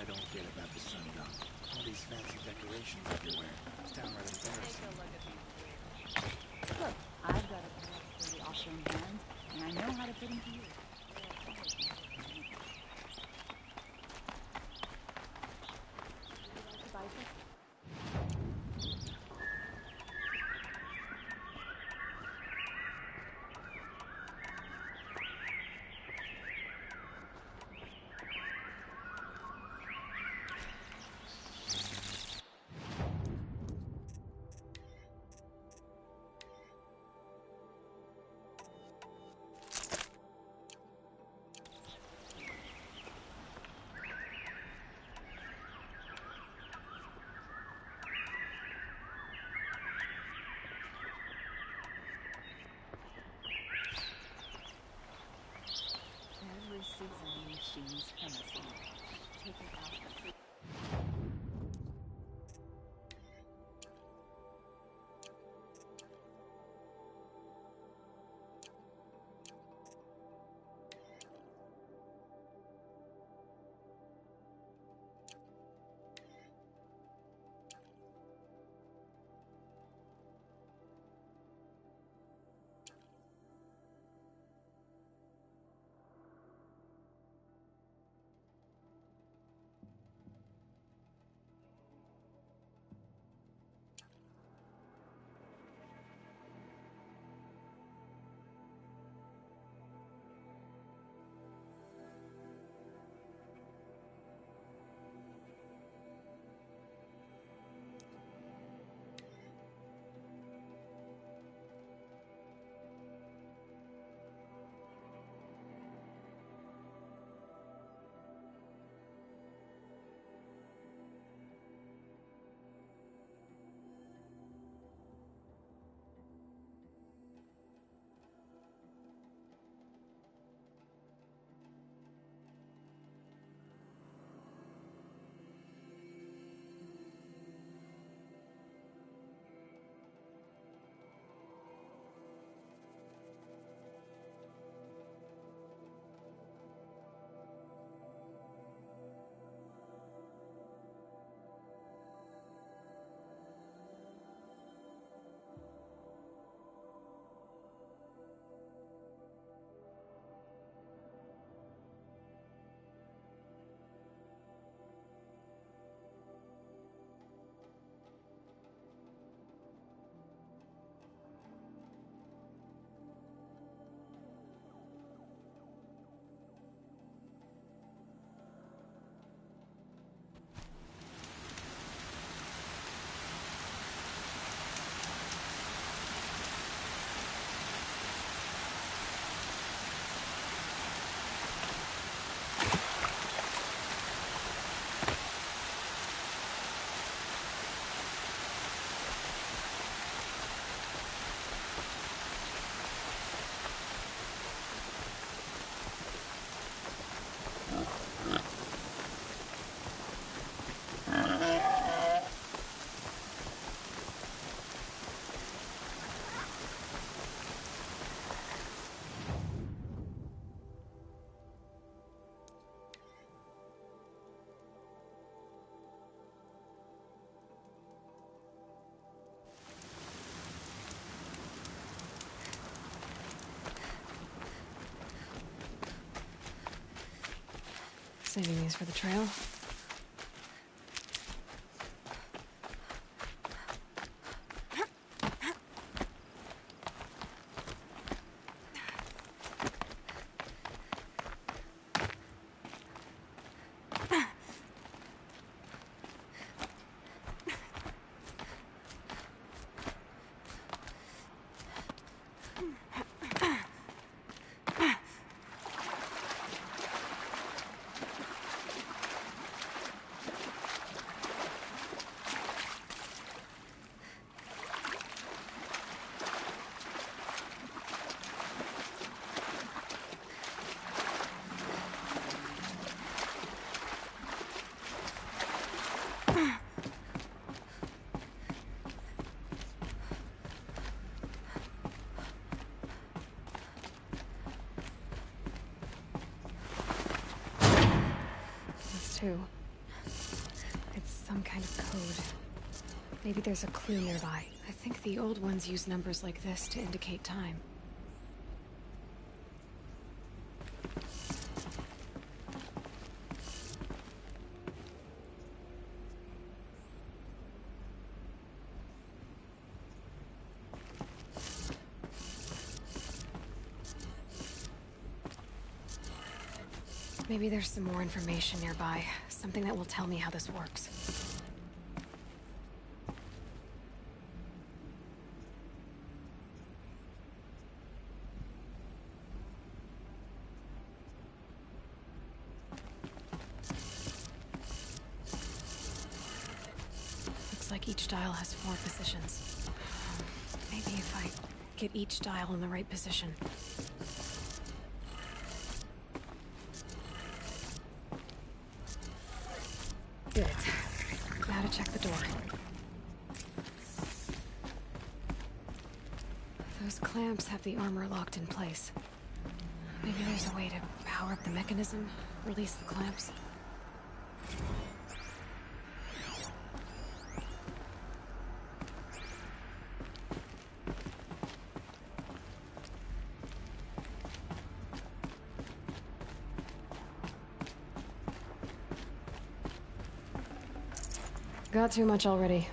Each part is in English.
I don't get about the sundown. All these fancy decorations everywhere. It's downright embarrassing. Take a look at these weird. Look, I've got a pair of pretty awesome hands, and I know how to put them to use. Would you like to buy some? Every sizzling machine's chemistry. Taking out the food. Saving these for the trail. Two. Some kind of code. Maybe there's a clue nearby. I think the old ones use numbers like this to indicate time. Maybe there's some more information nearby. Something that will tell me how this works. Looks like each dial has 4 positions. Maybe if I get each dial in the right position. Good. Now to check the door. Those clamps have the armor locked in place. Maybe there's a way to power up the mechanism, release the clamps. Got too much already.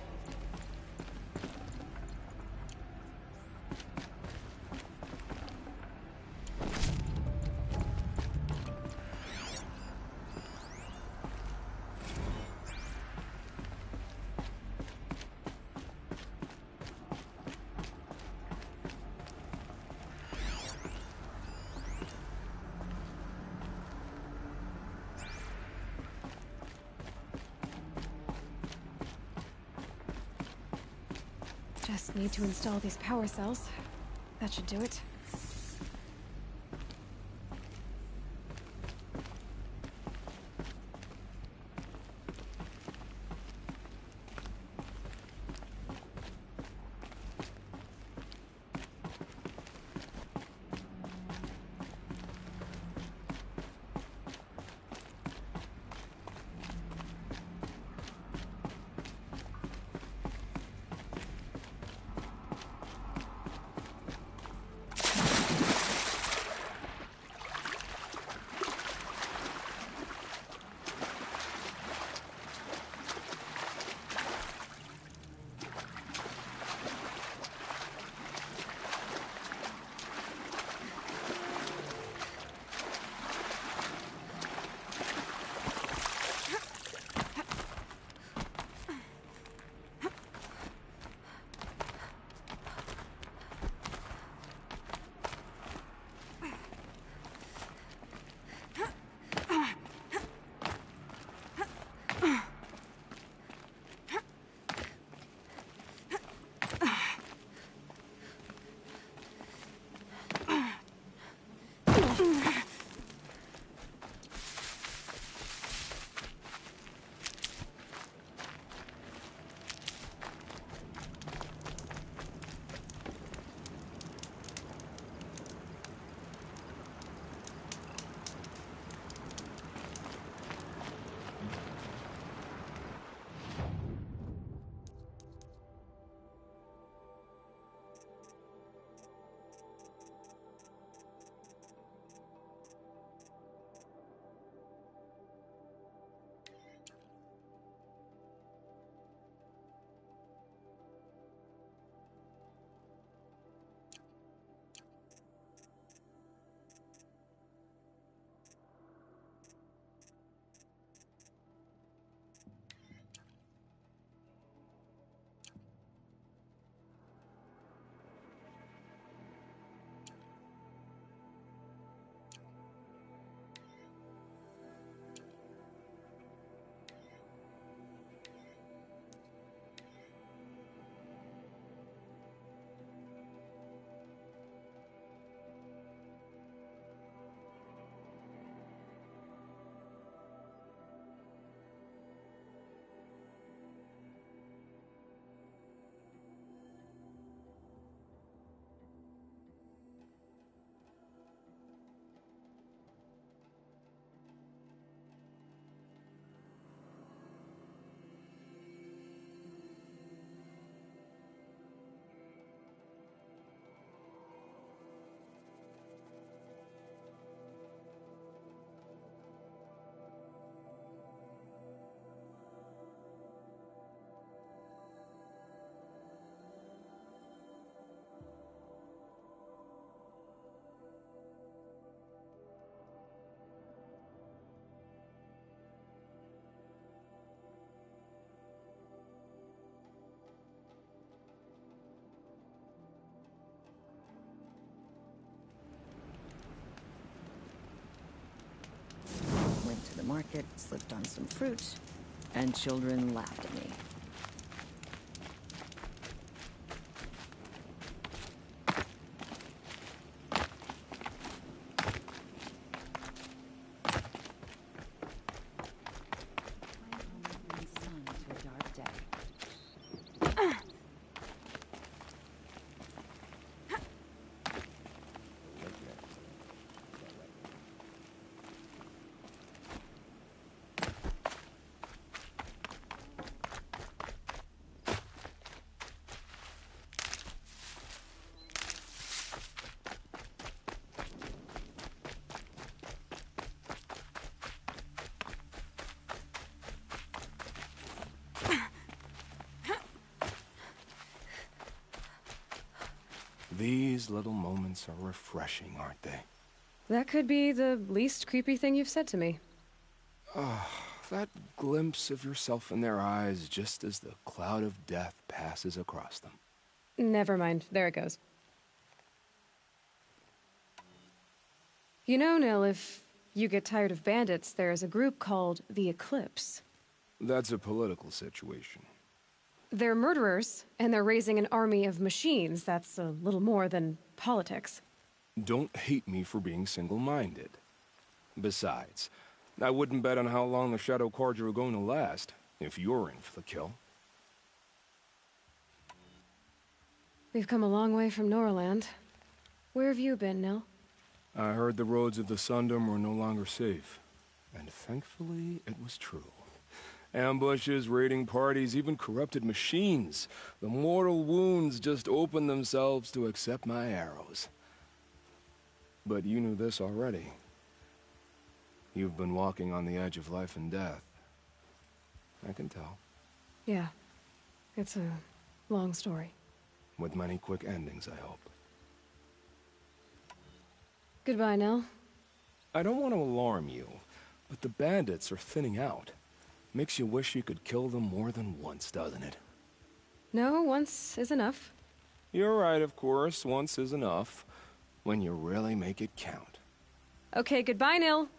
Just need to install these power cells. That should do it. market, slipped on some fruit, and children laughed at me. Sun to a dark day. These little moments are refreshing, aren't they? That could be the least creepy thing you've said to me. That glimpse of yourself in their eyes just as the cloud of death passes across them. Never mind. There it goes. You know, Nil, if you get tired of bandits, there's a group called the Eclipse. That's a political situation. They're murderers, and they're raising an army of machines. That's a little more than politics. Don't hate me for being single-minded. Besides, I wouldn't bet on how long the Shadow Cards are going to last, if you're in for the kill. We've come a long way from Norland. Where have you been, Nil? I heard the roads of the Sundom were no longer safe. And thankfully, it was true. Ambushes, raiding parties, even corrupted machines. The mortal wounds just opened themselves to accept my arrows. But you knew this already. You've been walking on the edge of life and death. I can tell. Yeah. It's a long story. With many quick endings, I hope. Goodbye, Nil. I don't want to alarm you, but the bandits are thinning out. Makes you wish you could kill them more than once, doesn't it? No, once is enough. You're right, of course. Once is enough. When you really make it count. Okay, goodbye, Nil.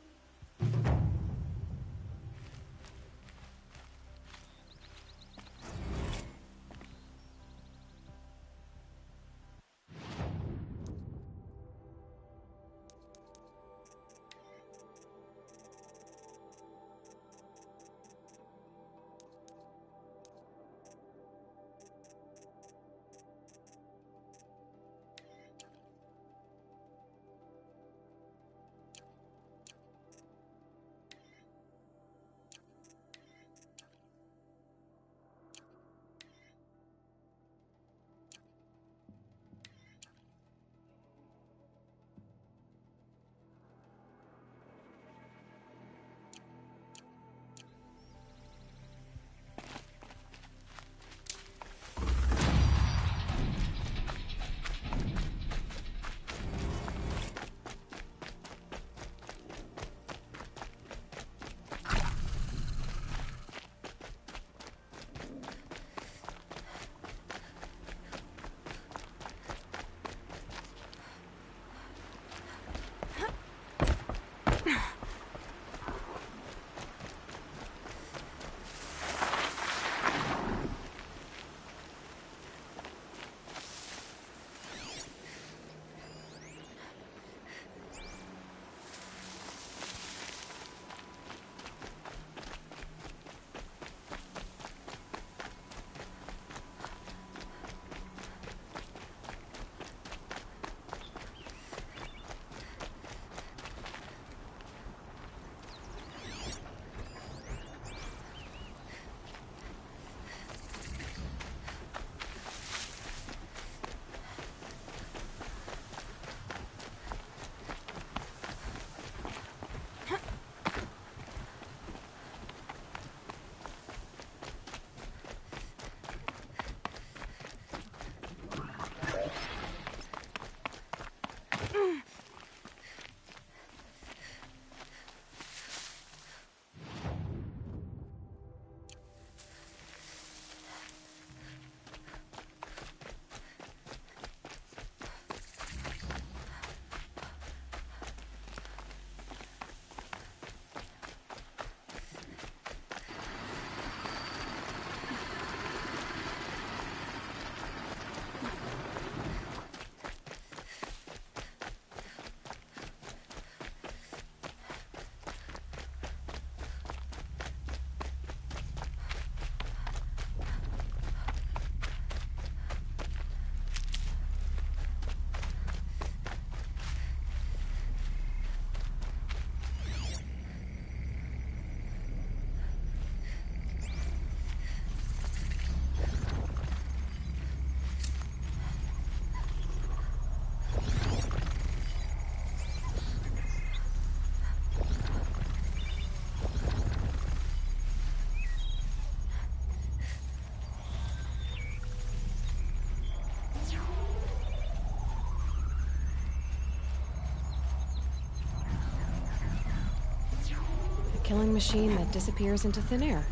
killing machine that disappears into thin air.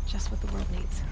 Just what the world needs.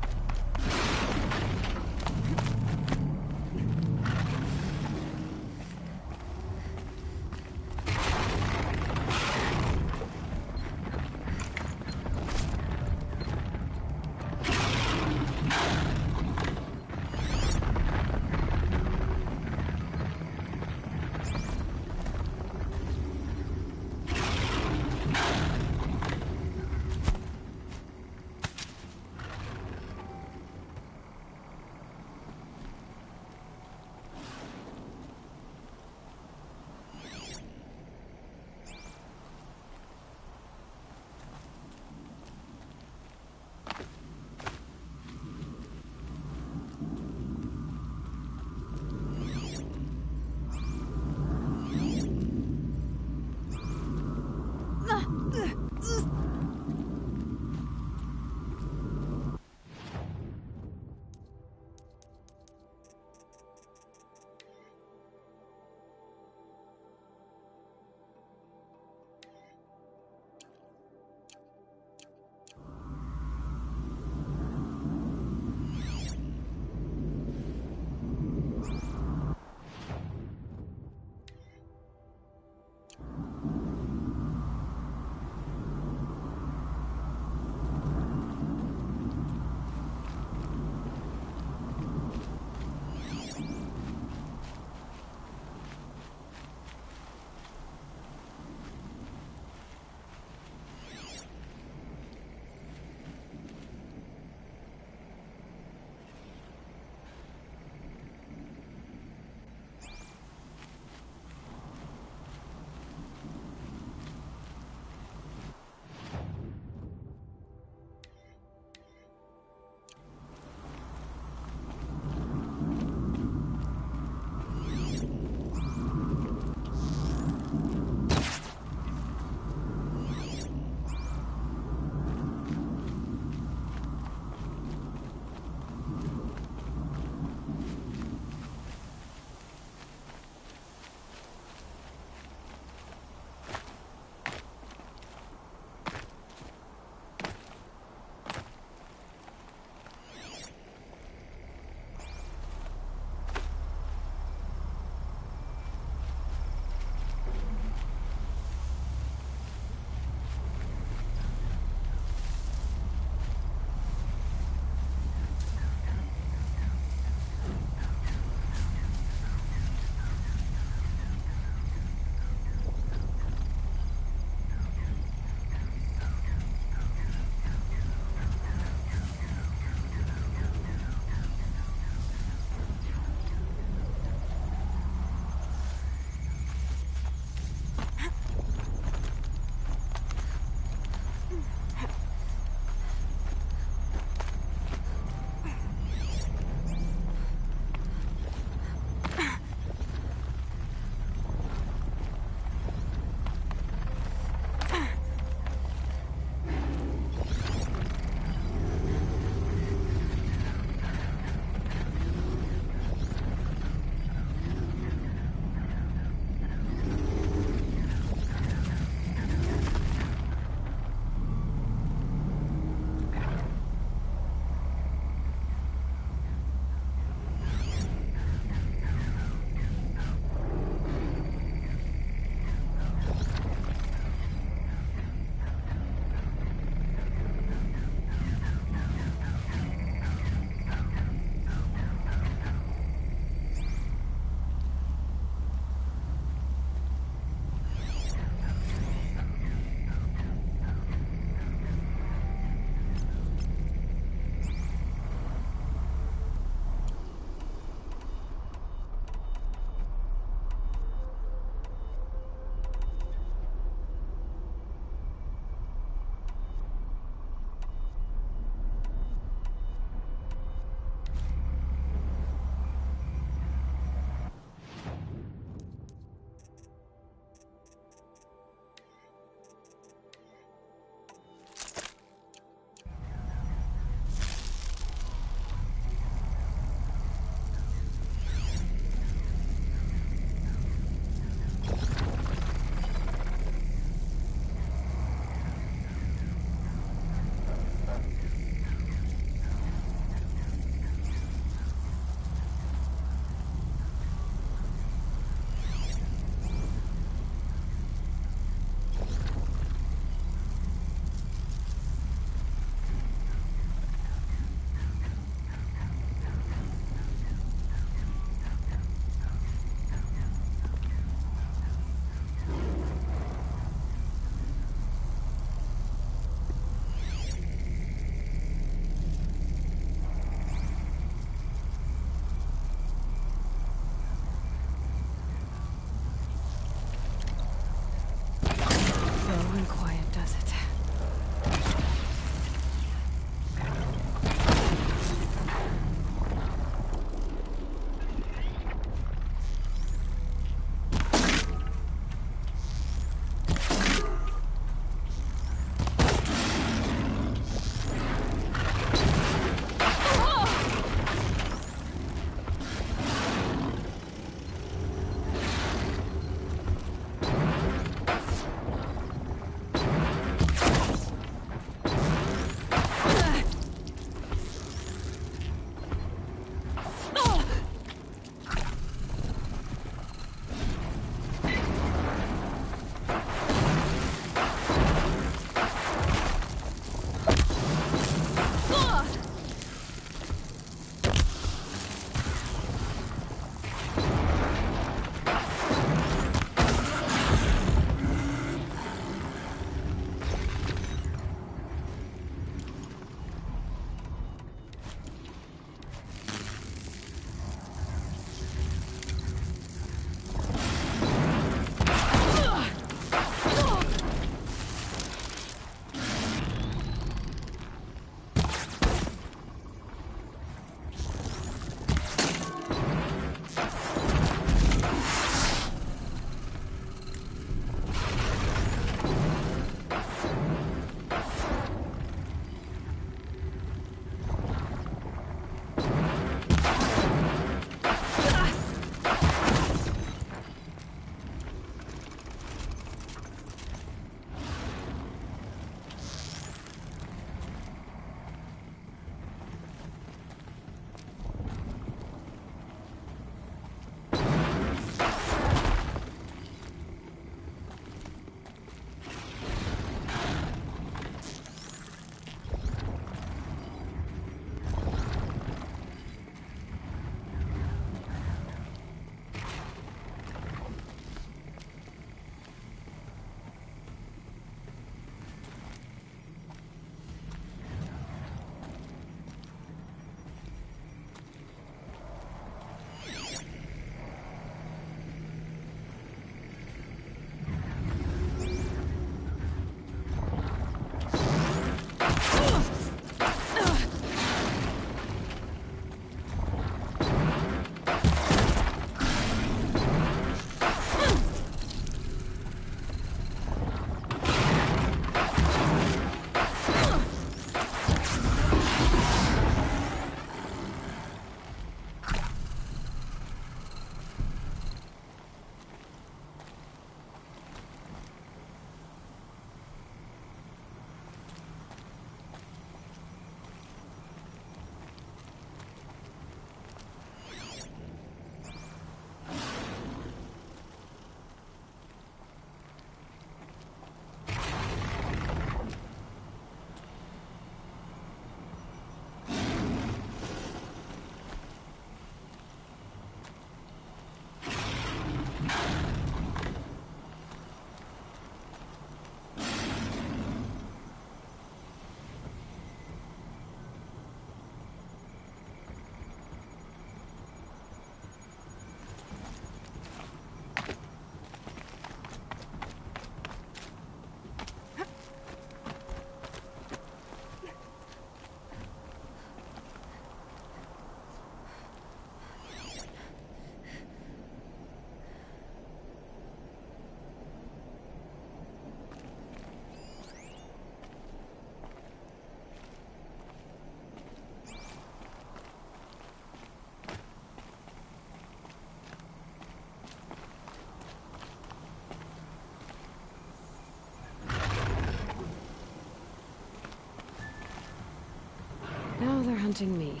hunting me.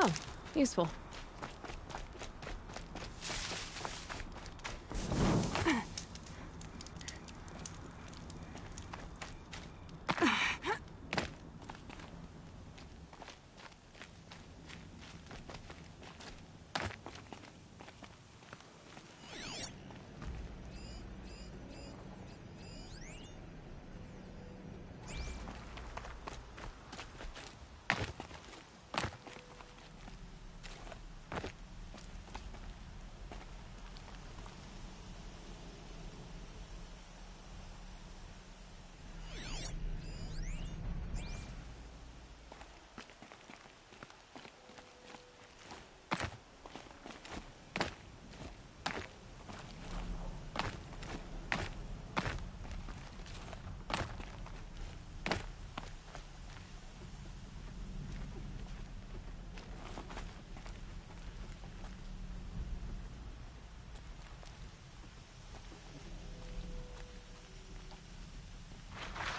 Oh, useful.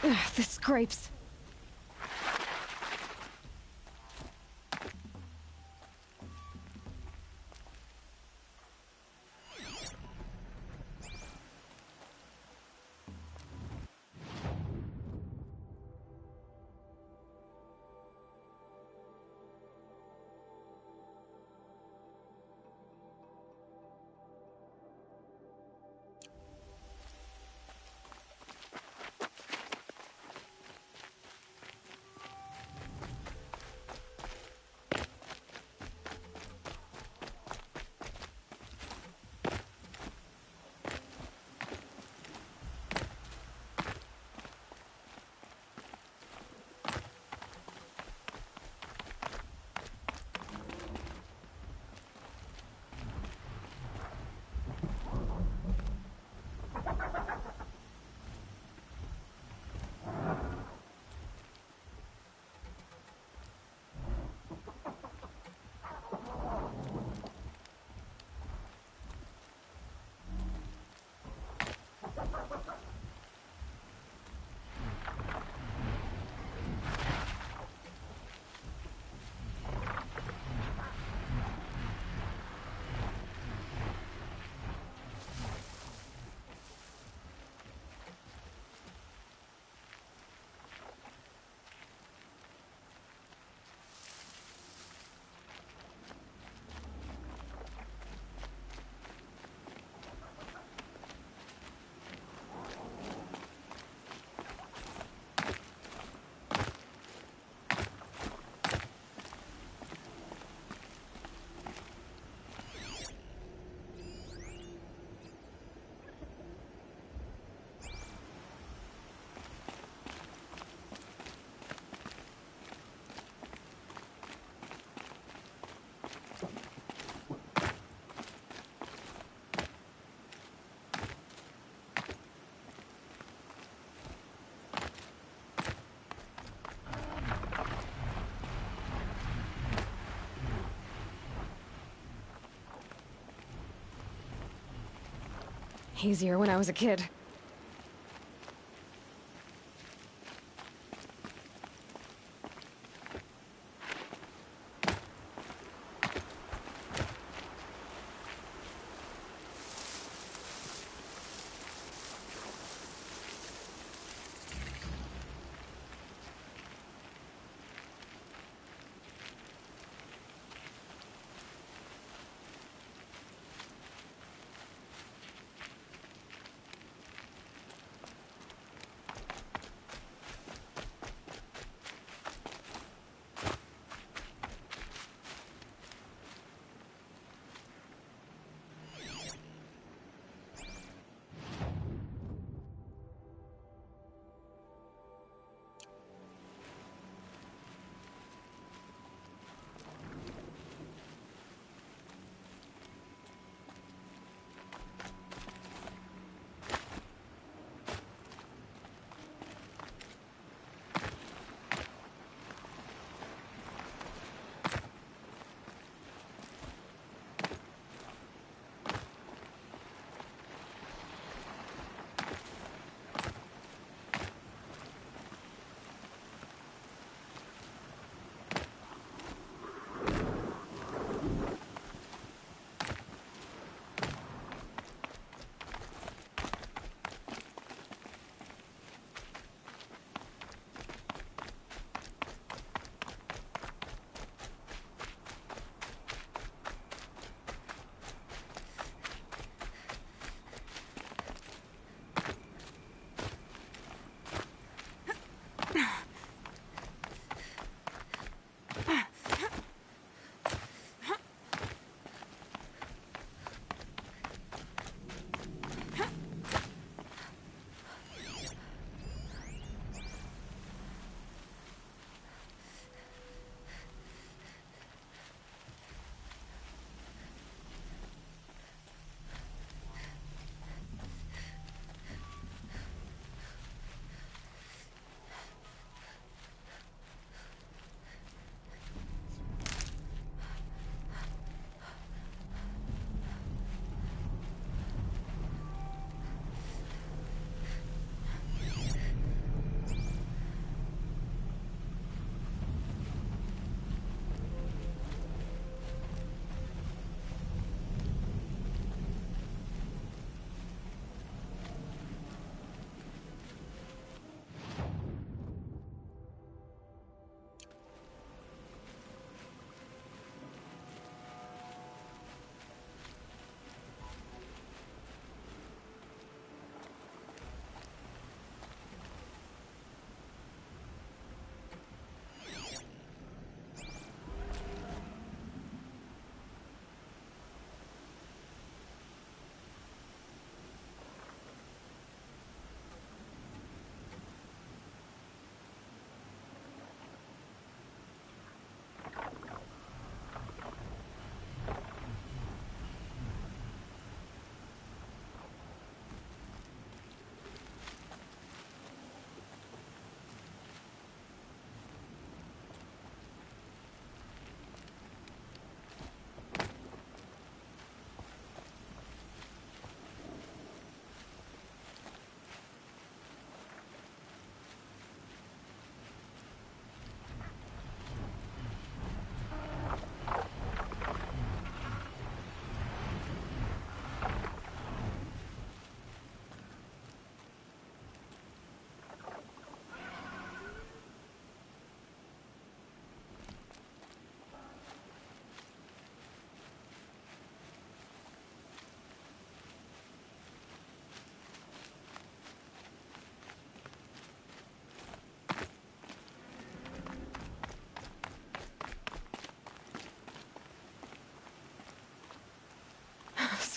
Ugh, the scrapes. Easier when I was a kid.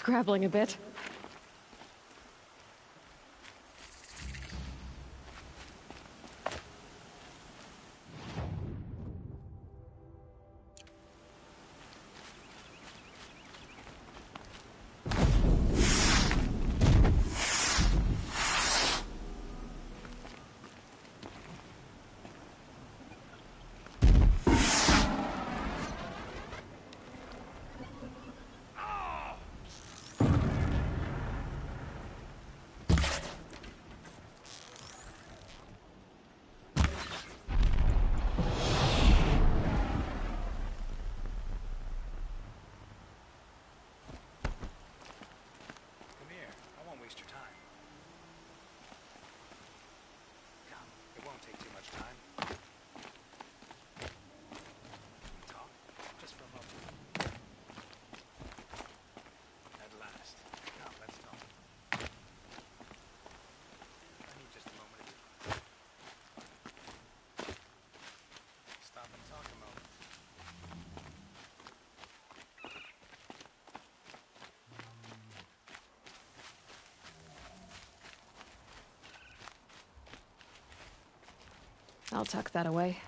Scrabbling a bit. I'll tuck that away.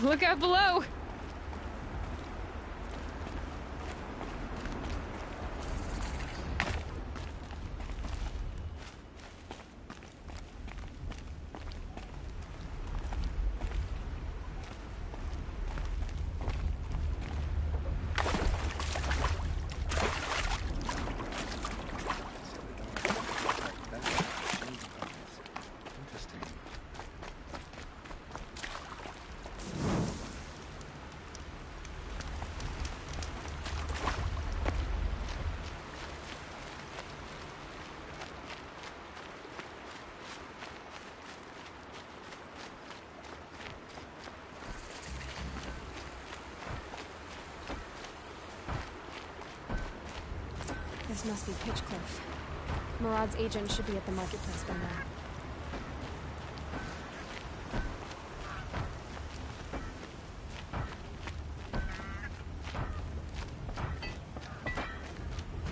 Look out below! This must be Pitchcliff. Murad's agent should be at the marketplace by now.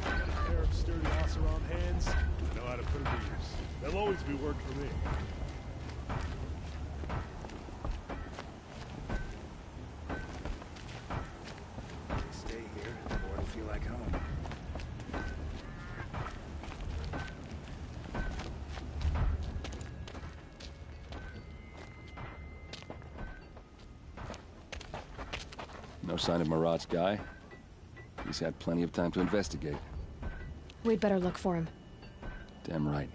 A pair of sturdy Horzion hands. I know how to put them to use. There'll always be work for me. Stay here, the more it'll feel like home. No sign of Murad's guy. He's had plenty of time to investigate. We'd better look for him. Damn right.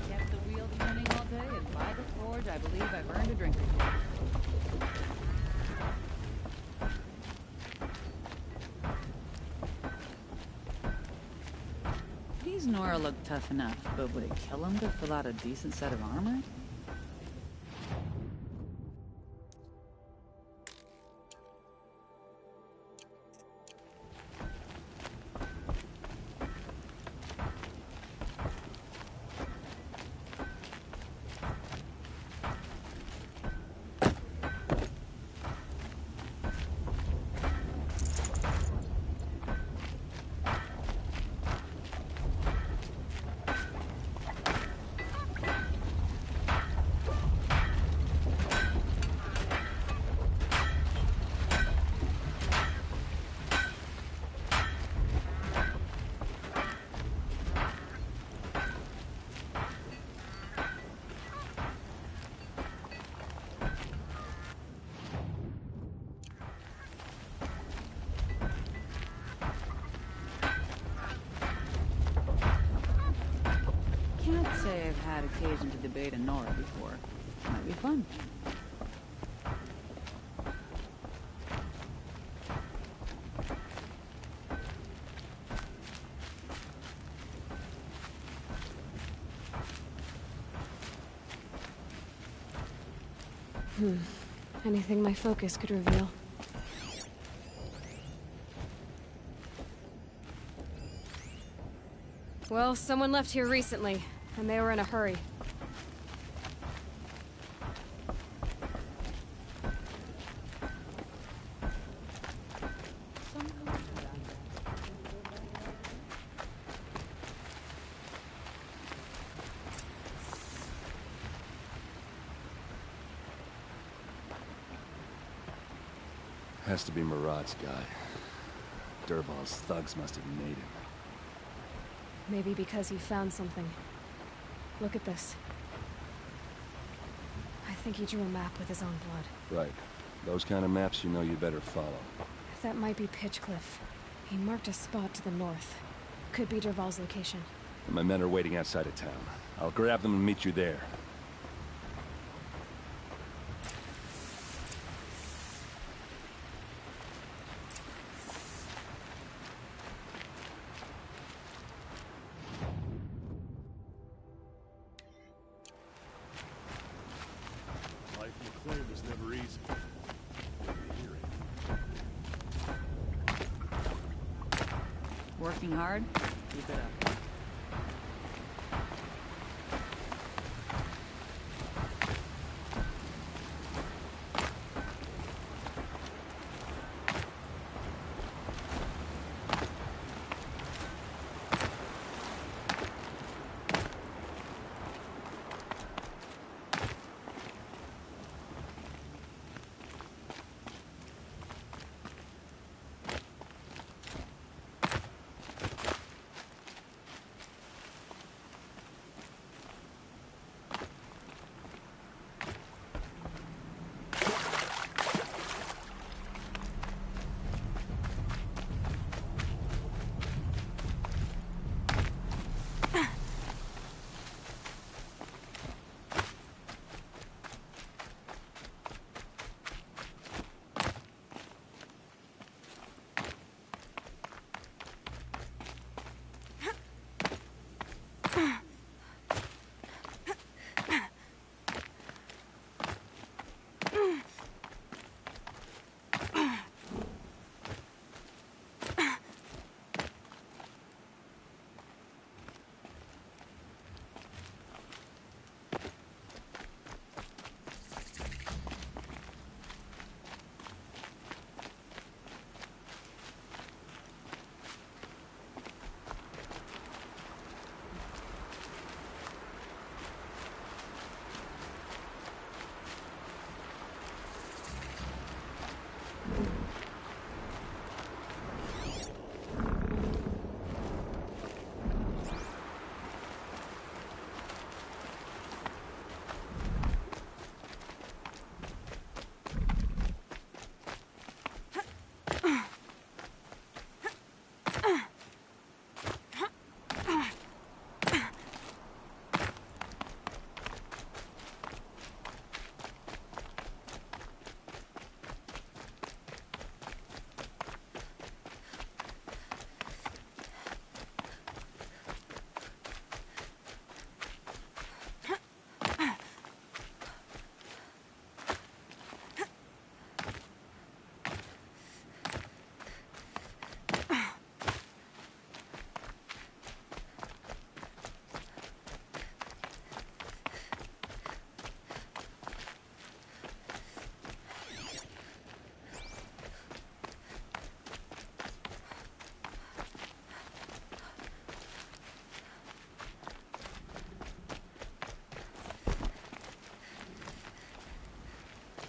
Kept the wheel turning all day, and by the forge, I believe I've earned a drink or two. These Nora look tough enough, but would it kill him to fill out a decent set of armor? Can't say I've had occasion to debate a Nora before. Might be fun. Anything my focus could reveal. Well, someone left here recently, and they were in a hurry. Has to be Marat's guy. Dervahl's thugs must have made him. Maybe because he found something. Look at this. I think he drew a map with his own blood. Right. Those kind of maps you know you better follow. That might be Pitchcliff. He marked a spot to the north. Could be Dervahl's location. And my men are waiting outside of town. I'll grab them and meet you there. Life in the claim is never easy. Working hard? Keep it up.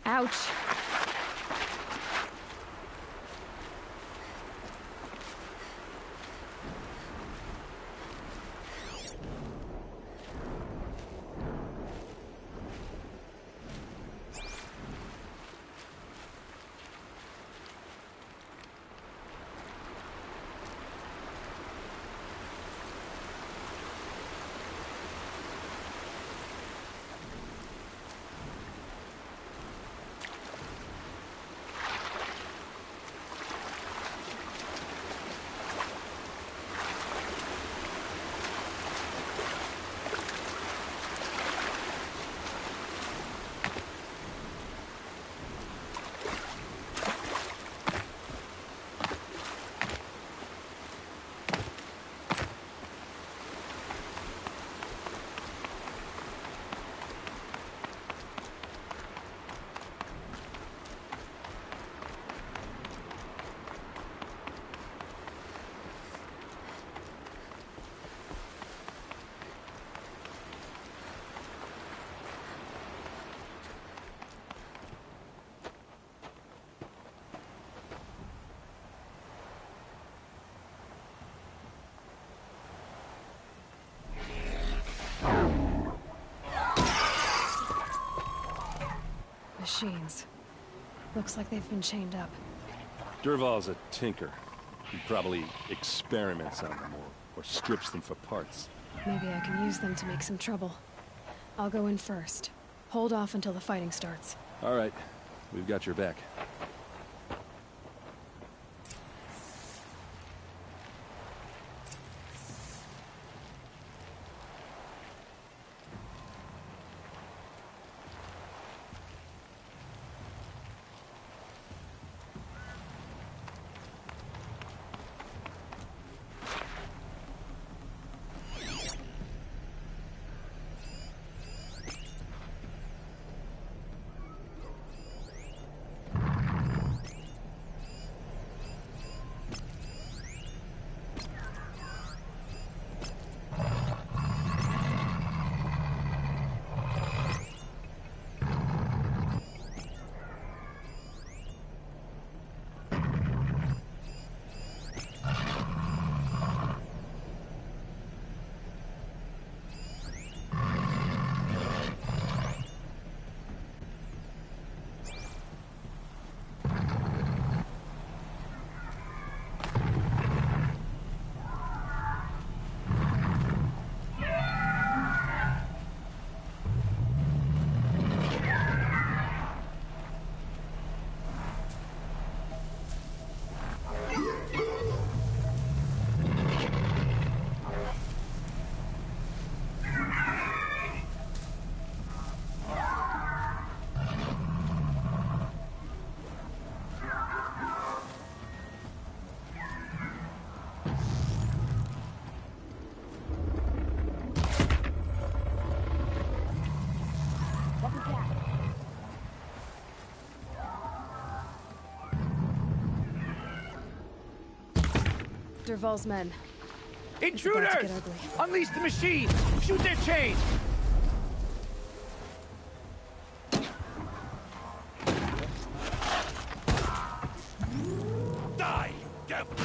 Ouch. machines. Looks like they've been chained up. Dervahl's a tinker. He probably experiments on them or strips them for parts. Maybe I can use them to make some trouble. I'll go in first. Hold off until the fighting starts. All right. We've got your back. Dervahl's men. Intruders! It's about to get ugly. Unleash the machines! Shoot their chains! Die, you devil!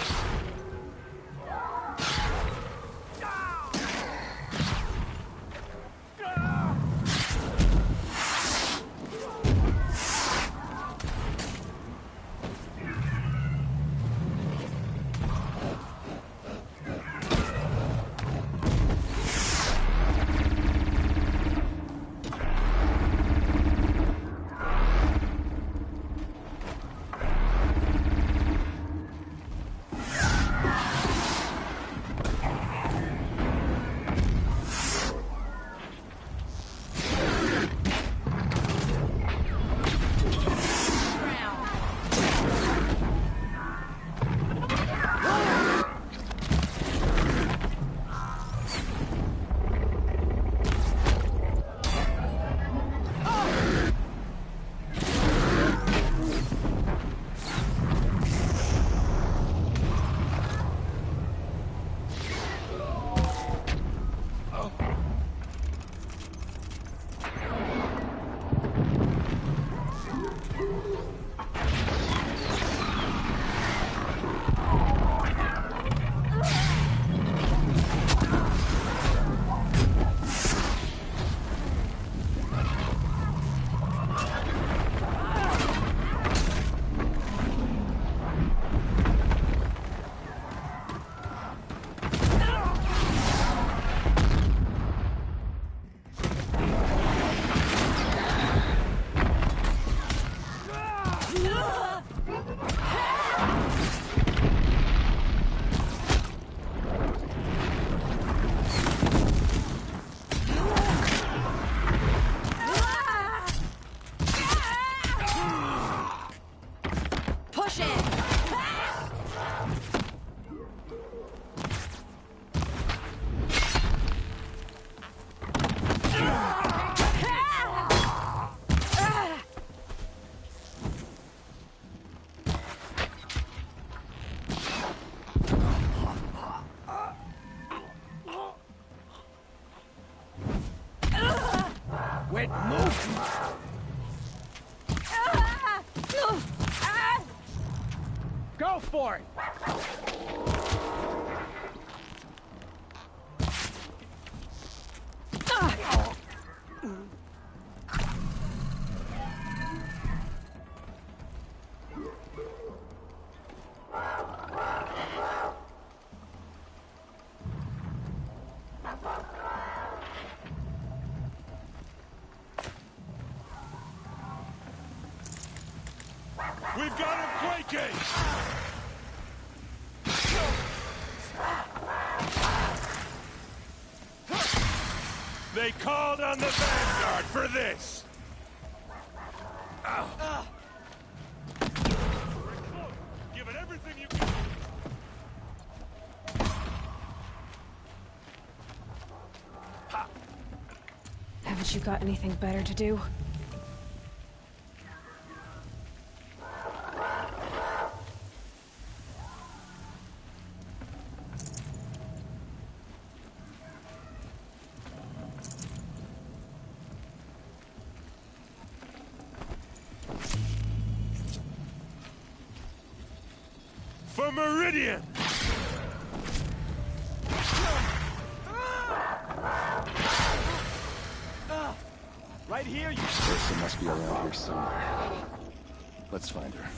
Quit moving! Go for it! We've got him quaking! They called on the Vanguard for this! Give it everything you can! Haven't you got anything better to do? For Meridian! Right here, you... Ursa must be around here somewhere. Let's find her.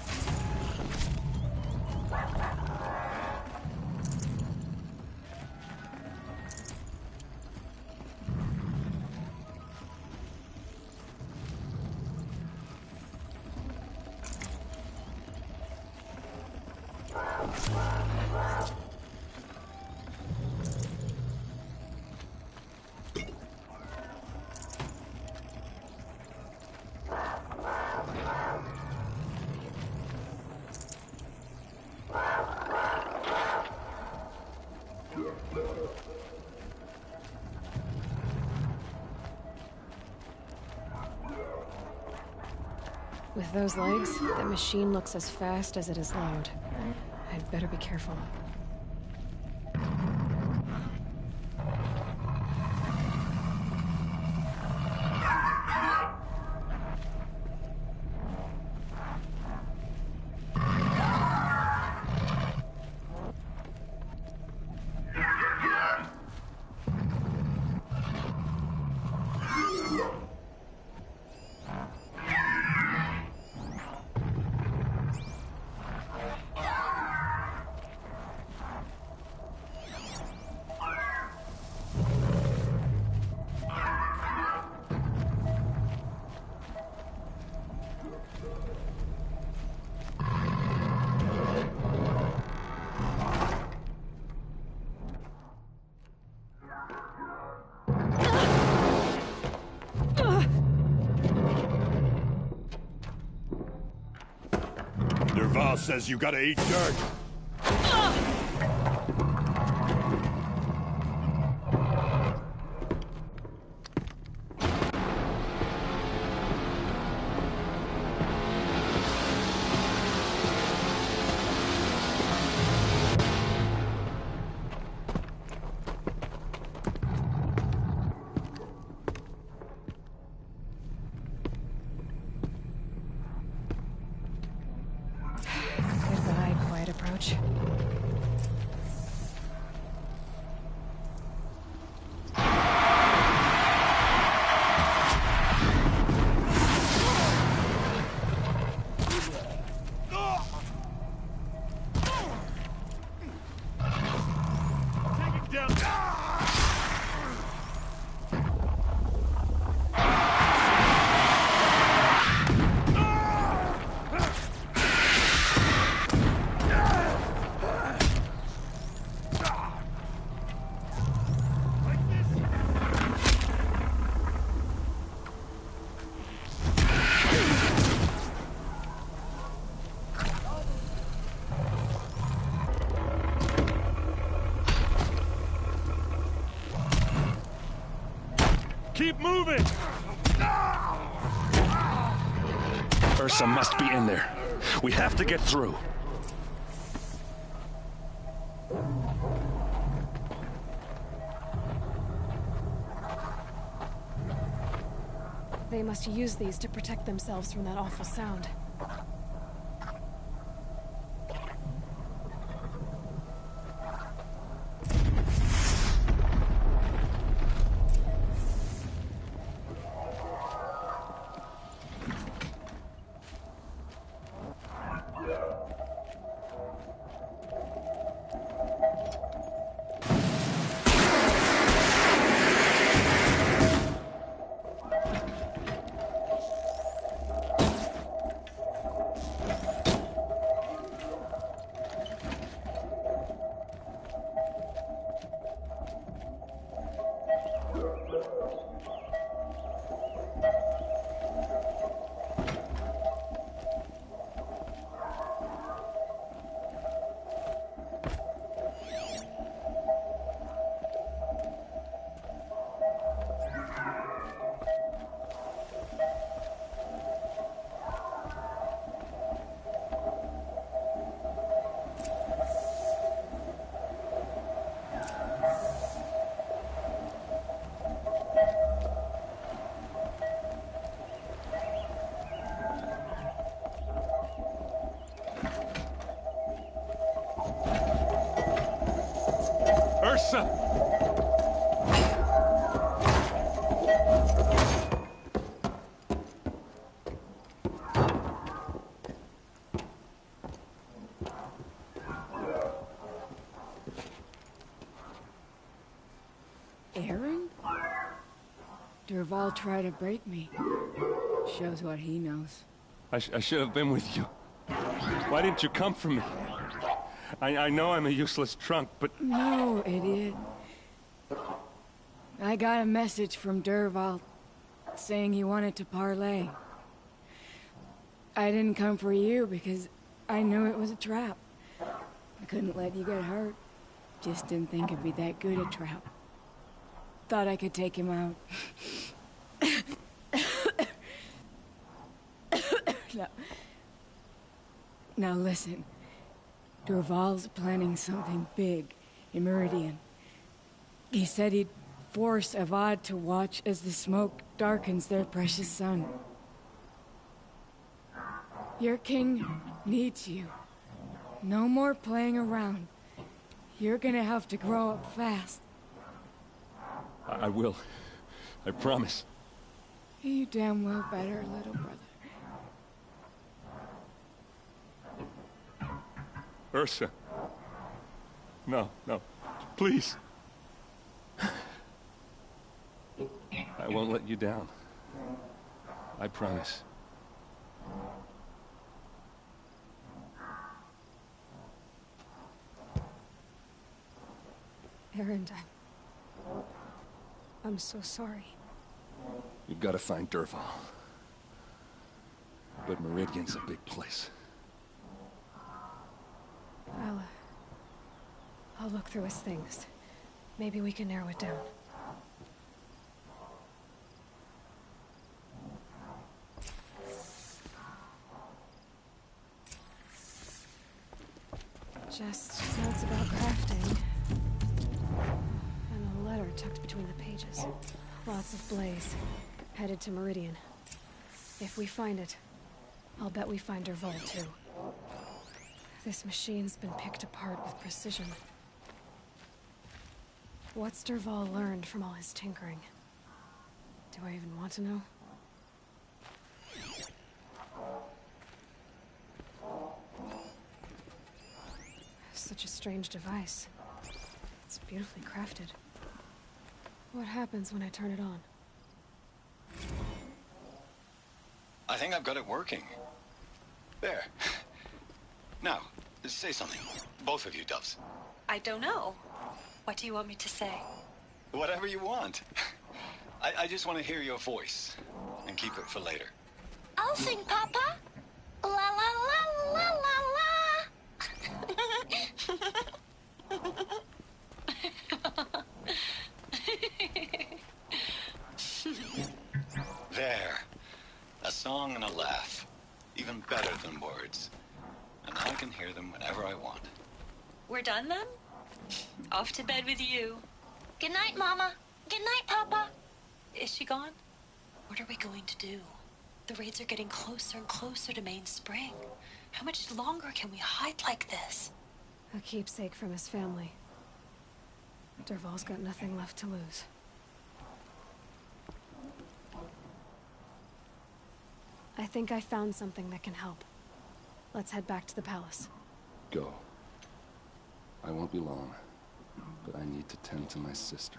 With those legs, that machine looks as fast as it is loud. I'd better be careful. Derval says you gotta eat dirt. Goodbye, quiet approach. Take it down. Keep moving! Ursa must be in there. We have to get through. They must use these to protect themselves from that awful sound. Ursa! Aaron? Dervahl tried to break me. Shows what he knows. I should have been with you. Why didn't you come for me? I know I'm a useless trunk, but... No, idiot. I got a message from Dervahl saying he wanted to parlay. I didn't come for you because I knew it was a trap. I couldn't let you get hurt. Just didn't think it'd be that good a trap. Thought I could take him out. Now listen. Dervahl's planning something big in Meridian. He said he'd force Avad to watch as the smoke darkens their precious sun. Your king needs you. No more playing around. You're gonna have to grow up fast. I will. I promise. You damn well better, little brother. Ursa. No, no. Please. I won't let you down. I promise. Aaron, I'm so sorry. You've got to find Dervahl. But Meridian's a big place. I'll look through his things. Maybe we can narrow it down. Just notes about crafting. And a letter tucked between the pages. Lots of blaze. Headed to Meridian. If we find it, I'll bet we find Dervahl too. This machine's been picked apart with precision. What's Dervahl learned from all his tinkering? Do I even want to know? Such a strange device. It's beautifully crafted. What happens when I turn it on? I think I've got it working. There. Now, say something. Both of you, Doves. I don't know. What do you want me to say? Whatever you want. I just want to hear your voice. And keep it for later. I'll sing, Papa. La la la la la There. A song and a laugh. Even better than words. And I can hear them whenever I want. We're done then? Off to bed with you. Good night, Mama. Good night, Papa. Is she gone? What are we going to do? The raids are getting closer and closer to Main Spring. How much longer can we hide like this? A keepsake from his family. Dervahl's got nothing left to lose. I think I found something that can help. Let's head back to the palace. Go. I won't be long, but I need to tend to my sister.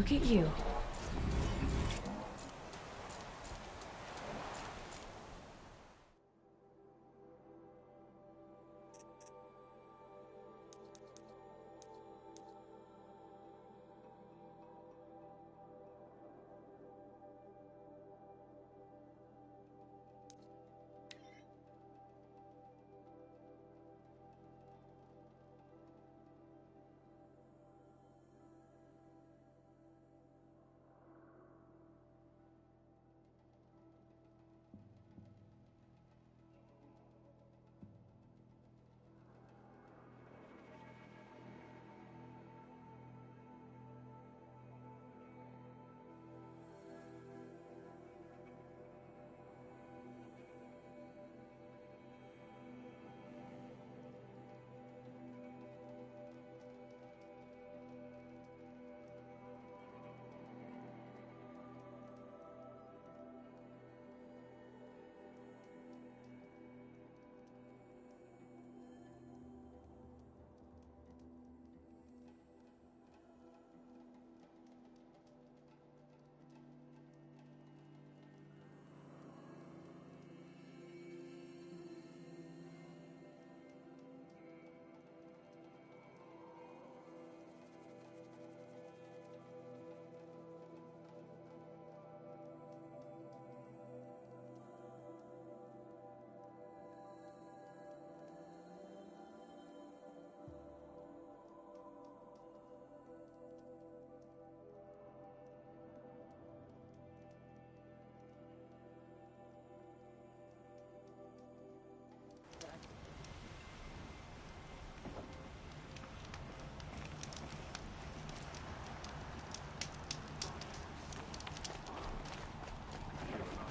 Look at you.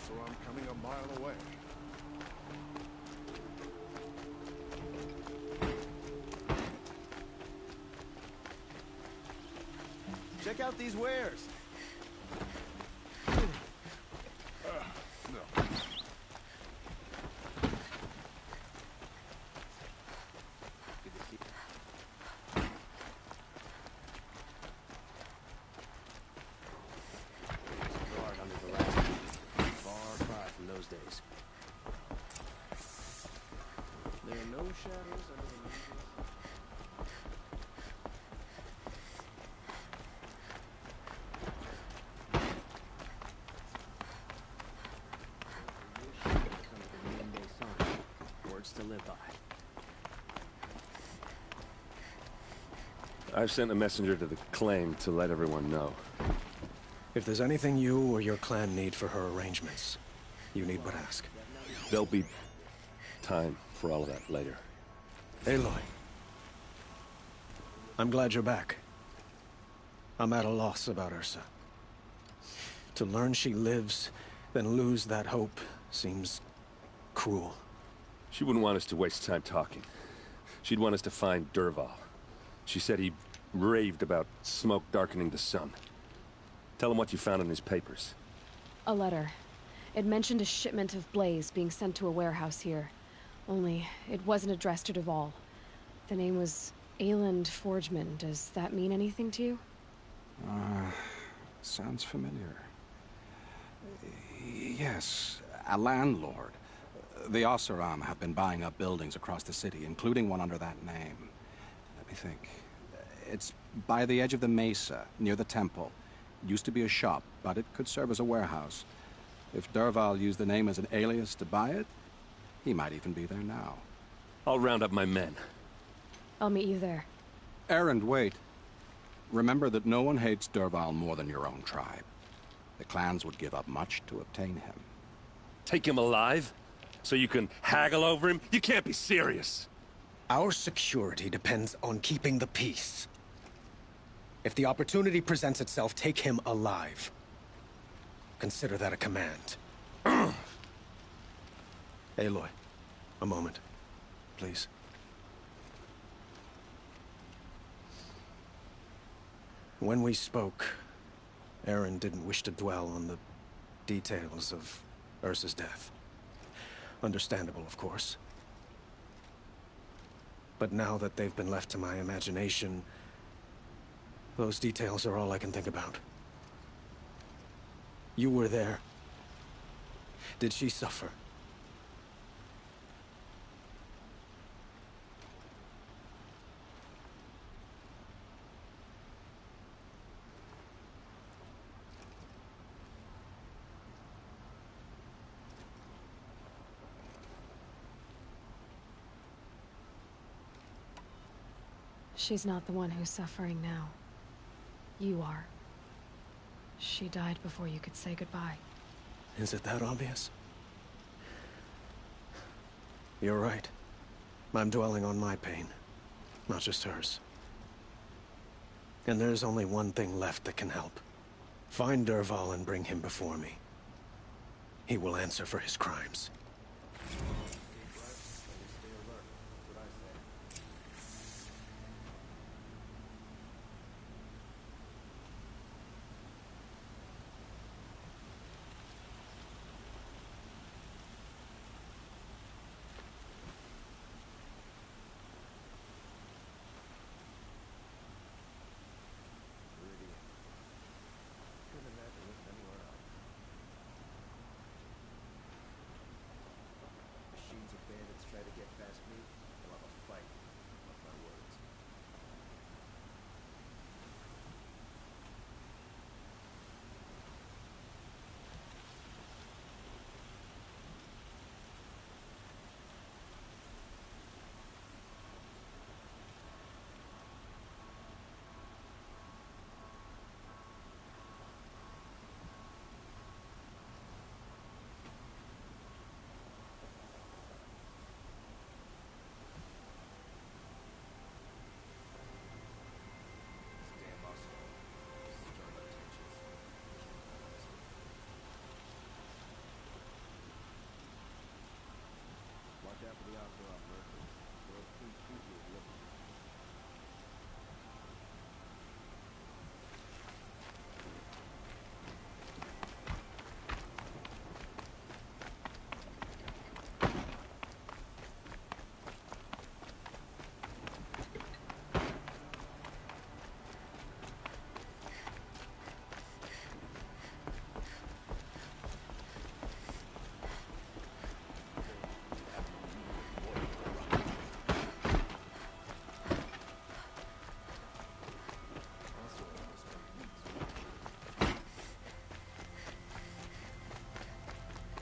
So I'm coming a mile away. Check out these wares. No. Days. There are no shadows under the mountains. Words to live by. I've sent a messenger to the claim to let everyone know. If there's anything you or your clan need for her arrangements, you need but ask. There'll be time for all of that later. Aloy. I'm glad you're back. I'm at a loss about Ursa. To learn she lives, then lose that hope, seems cruel. She wouldn't want us to waste time talking. She'd want us to find Dervahl. She said he raved about smoke darkening the sun. Tell him what you found in his papers. A letter. It mentioned a shipment of blaze being sent to a warehouse here. Only, it wasn't addressed to Dervahl. The name was Ayland Forgeman. Does that mean anything to you? Sounds familiar. Yes, a landlord. The Oseram have been buying up buildings across the city, including one under that name. Let me think. It's by the edge of the mesa, near the temple. It used to be a shop, but it could serve as a warehouse. If Dervahl used the name as an alias to buy it, he might even be there now. I'll round up my men. I'll meet you there. Erend, wait. Remember that no one hates Dervahl more than your own tribe. The clans would give up much to obtain him. Take him alive? So you can haggle over him? You can't be serious. Our security depends on keeping the peace. If the opportunity presents itself, take him alive. Consider that a command. Aloy, a moment, please. When we spoke, Erend didn't wish to dwell on the details of Ursa's death. Understandable, of course. But now that they've been left to my imagination, those details are all I can think about. You were there. Did she suffer? She's not the one who's suffering now. You are. She died before you could say goodbye. Is it that obvious? You're right. I'm dwelling on my pain, not just hers. And there's only one thing left that can help. Find Dervahl and bring him before me. He will answer for his crimes.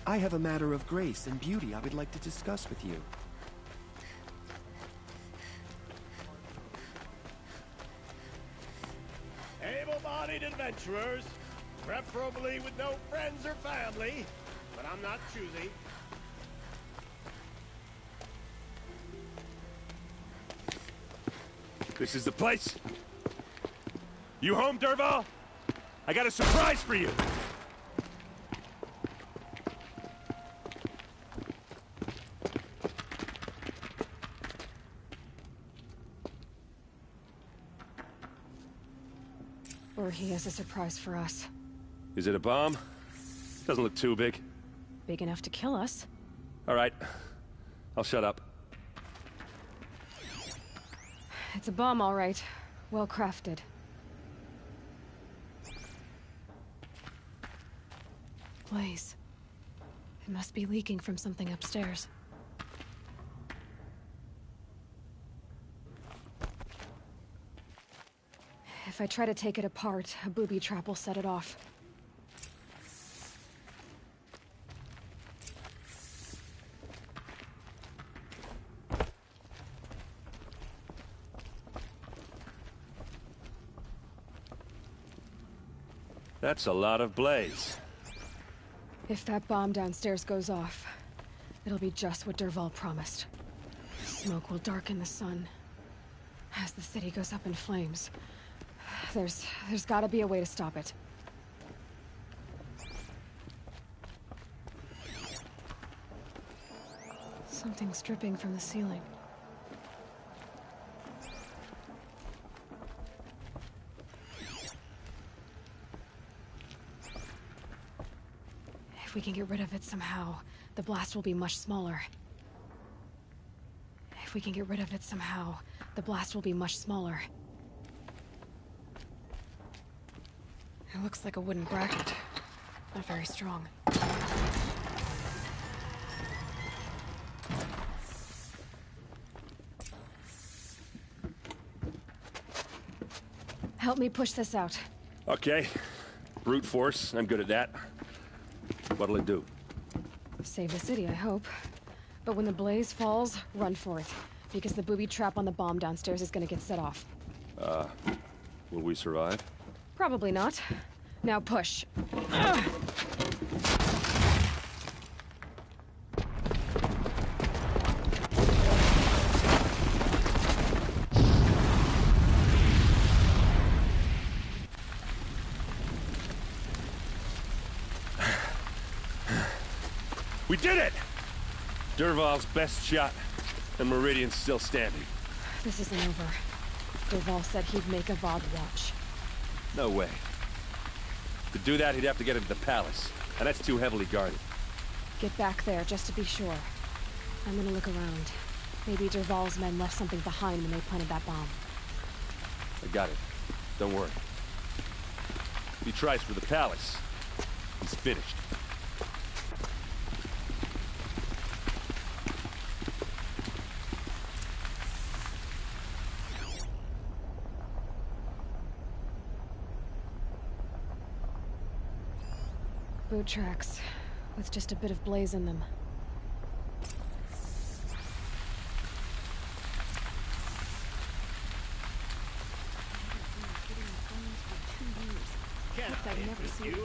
I have a matter of grace and beauty I would like to discuss with you. Able-bodied adventurers, preferably with no friends or family, but I'm not choosy. This is the place? You home, Dervahl? I got a surprise for you! Or he has a surprise for us. Is it a bomb? Doesn't look too big. Big enough to kill us. All right. I'll shut up. It's a bomb, all right. Well crafted. Blaze. It must be leaking from something upstairs. If I try to take it apart, a booby trap will set it off. That's a lot of blaze. If that bomb downstairs goes off, it'll be just what Dervahl promised. Smoke will darken the sun. As the city goes up in flames, there's gotta be a way to stop it. Something's dripping from the ceiling. If we can get rid of it somehow, the blast will be much smaller. If we can get rid of it somehow, the blast will be much smaller. It looks like a wooden bracket. Not very strong. Help me push this out. Okay. Brute force, I'm good at that. What'll it do? Save the city, I hope. But when the blaze falls, run for it. Because the booby trap on the bomb downstairs is gonna get set off. Will we survive? Probably not. Now push. We did it! Dervahl's best shot, and Meridian's still standing. This isn't over. Dervahl said he'd make Avad watch. No way. To do that, he'd have to get into the palace, and that's too heavily guarded. Get back there, just to be sure. I'm gonna look around. Maybe Dervahl's men left something behind when they planted that bomb. I got it. Don't worry. If he tries for the palace, he's finished. Boot tracks, with just a bit of blaze in them.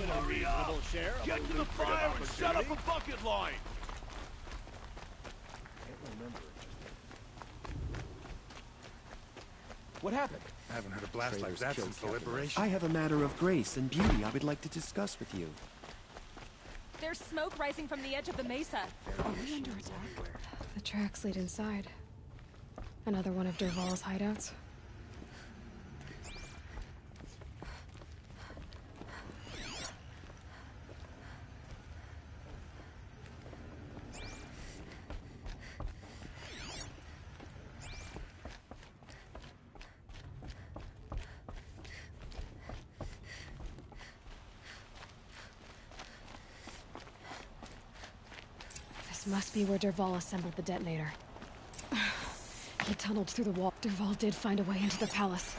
Hurry up! Get to the fire and set up a bucket line! What happened? I haven't had a blast like that since the liberation. I have a matter of grace and beauty I would like to discuss with you. There's smoke rising from the edge of the mesa. Are we under attack? The tracks lead inside. Another one of Dervahl's hideouts. This must be where Dervahl assembled the detonator. He tunneled through the wall. Dervahl did find a way into the palace.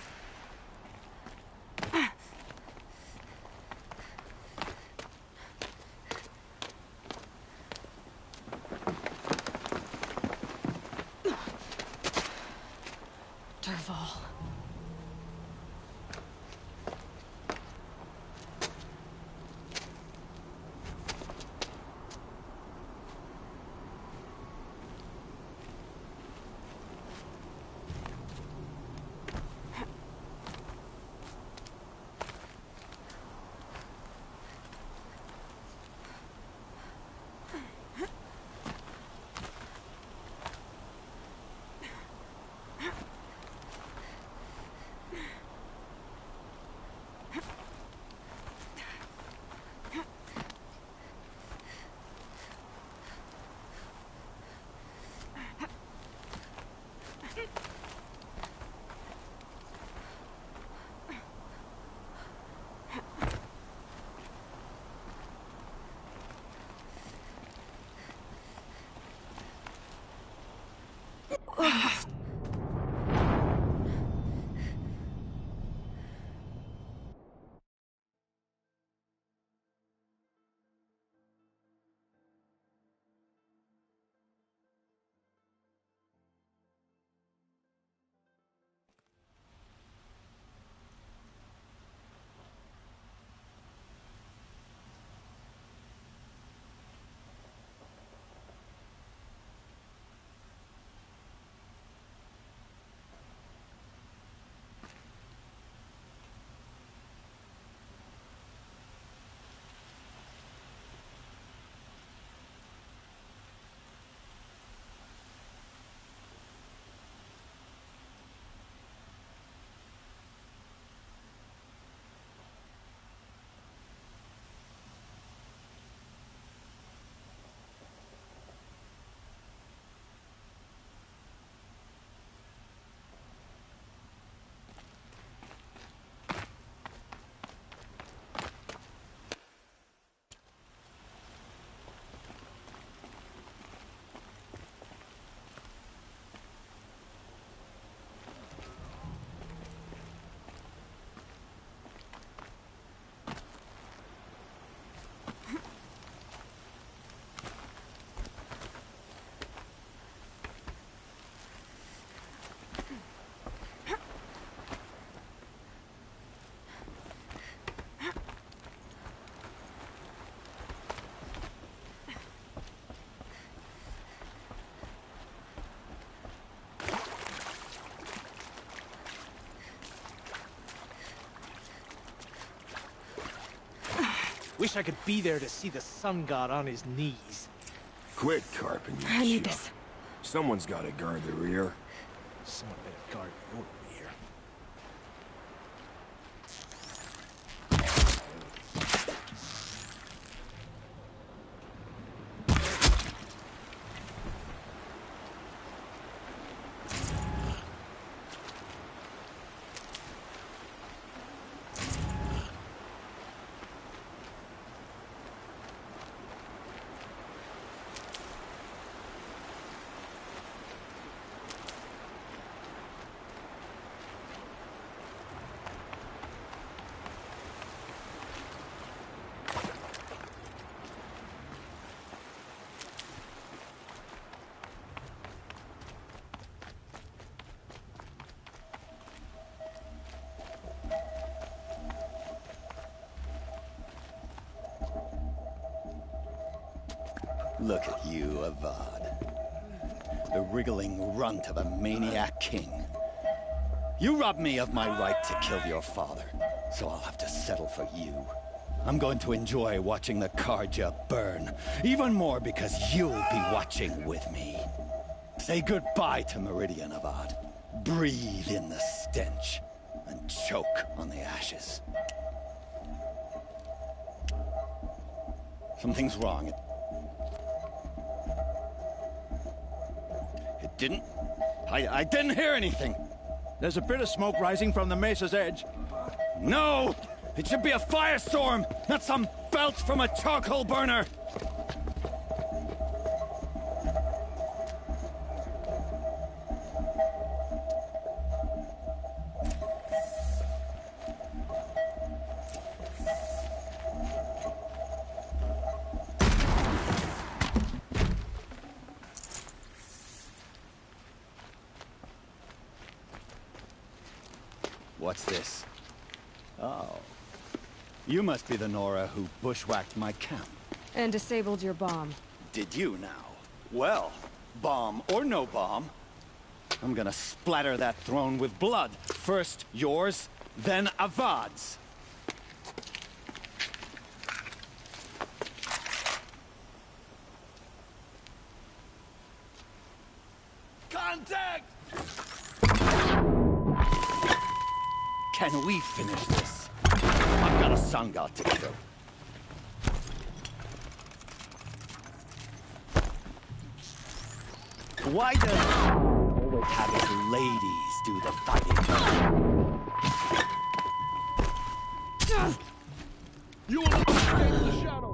Dervahl. Wish I could be there to see the sun god on his knees. Quit carping your I need shop. this. Someone's got to guard the rear. Someone better guard your rear. Look at you, Avad. The wriggling runt of a maniac king. You robbed me of my right to kill your father, so I'll have to settle for you. I'm going to enjoy watching the Karja burn, even more because you'll be watching with me. Say goodbye to Meridian, Avad. Breathe in the stench, and choke on the ashes. Something's wrong. It didn't... I didn't hear anything. There's a bit of smoke rising from the mesa's edge. No! It should be a firestorm, not some belch from a charcoal burner! What's this? Oh. You must be the Nora who bushwhacked my camp. And disabled your bomb. Did you now? Well, bomb or no bomb, I'm gonna splatter that throne with blood. First yours, then Avad's. Contact! Can we finish this? I've got a sun god to kill. Why does always have his ladies do the fighting? You will not escape the shadow!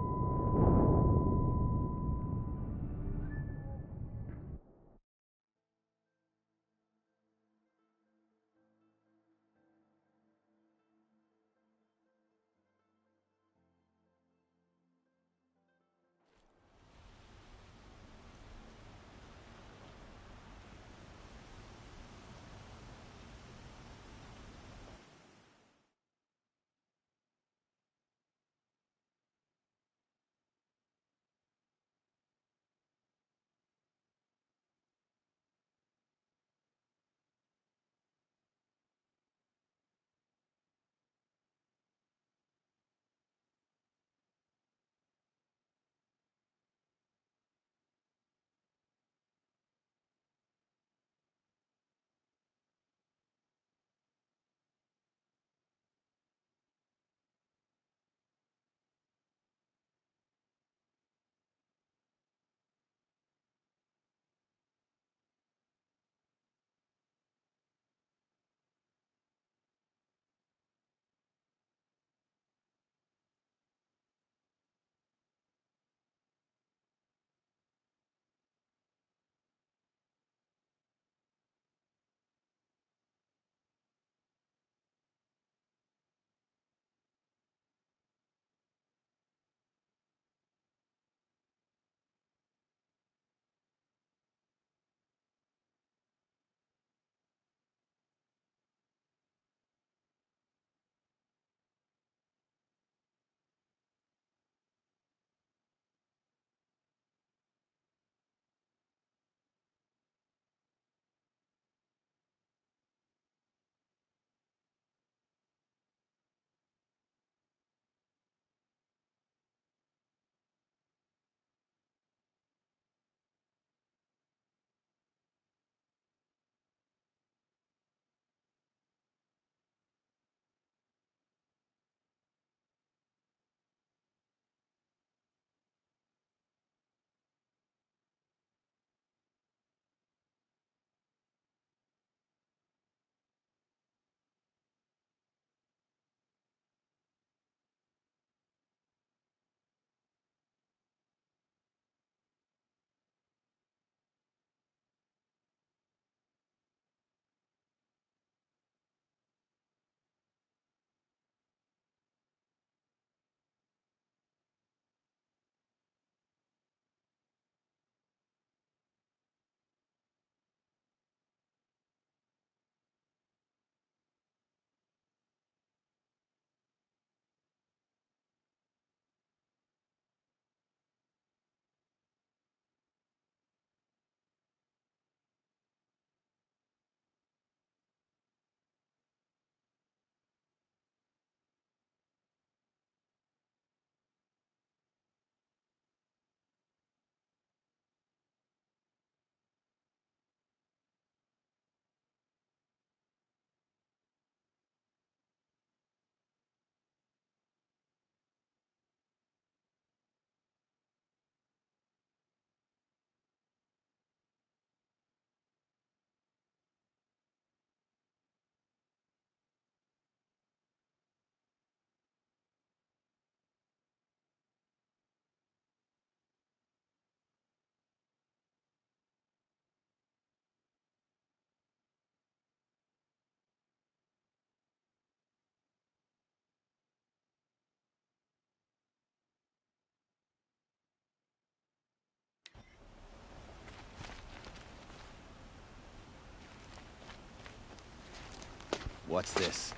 What's this?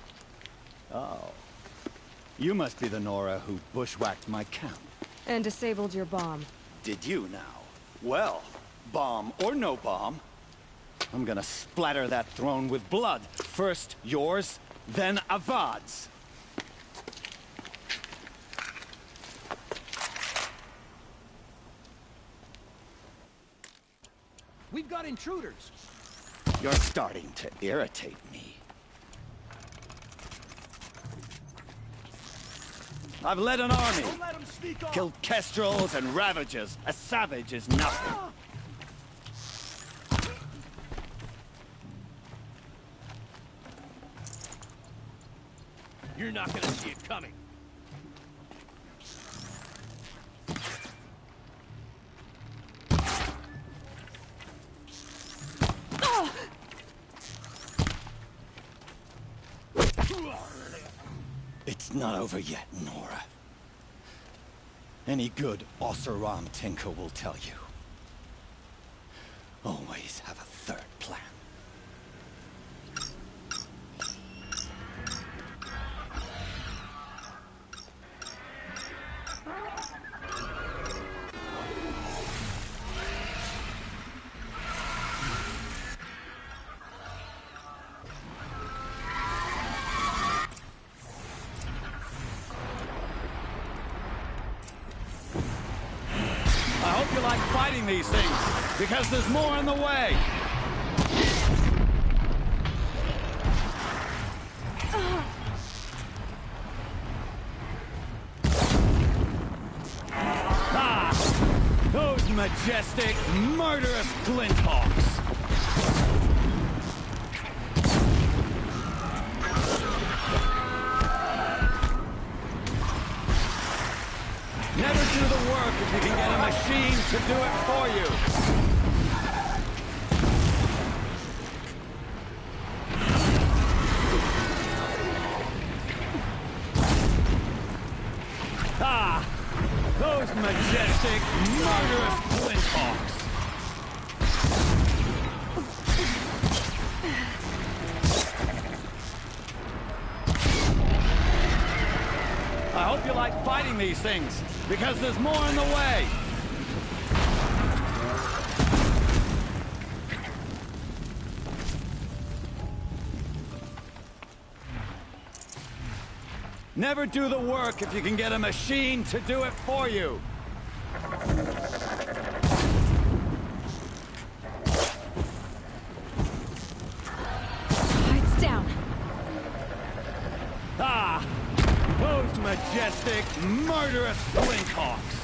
Oh. You must be the Nora who bushwhacked my camp. And disabled your bomb. Did you now? Well, bomb or no bomb, I'm gonna splatter that throne with blood. First yours, then Avad's. We've got intruders. You're starting to irritate me. I've led an army. Don't let him sneak off. Killed kestrels and ravages. A savage is nothing. You're not gonna see it coming. It's not over yet, Nora. Any good Oseram tinker will tell you. Always have a third plan. I hope you like fighting these things, because there's more in the way. Ah! Those majestic, murderous glinthawks! Never do the work if you can get a machine to do it for you. Ah! Those majestic, murderous glinthawks! I hope you like fighting these things, because there's more in the way. Never do the work if you can get a machine to do it for you. Lights down. Ah! Those majestic, murderous glinthawks!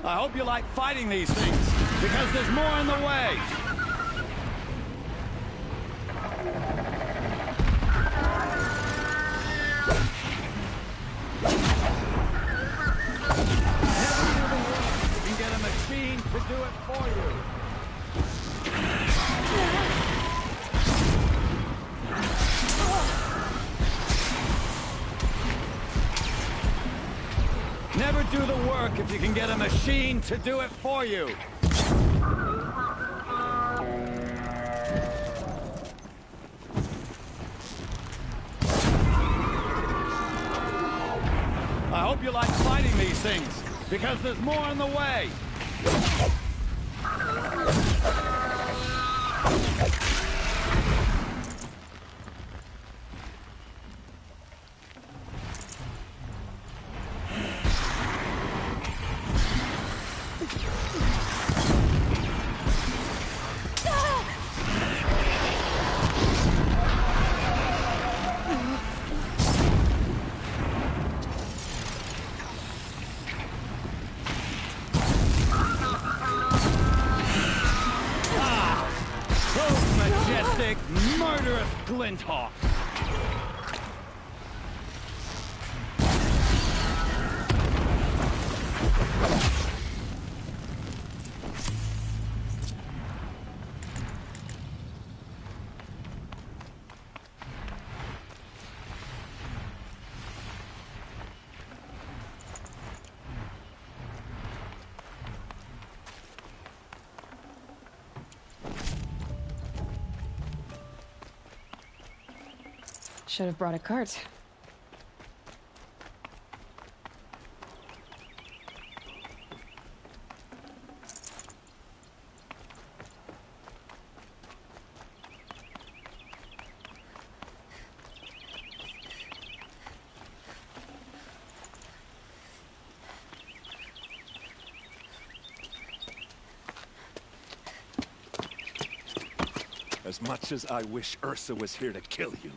I hope you like fighting these things, because there's more in the way. You can get a machine to do it for you. Never do the work if you can get a machine to do it for you. I hope you like fighting these things, because there's more in the way. Ah! big, murderous glint hawk! Should have brought a cart. As much as I wish Ursa was here to kill you,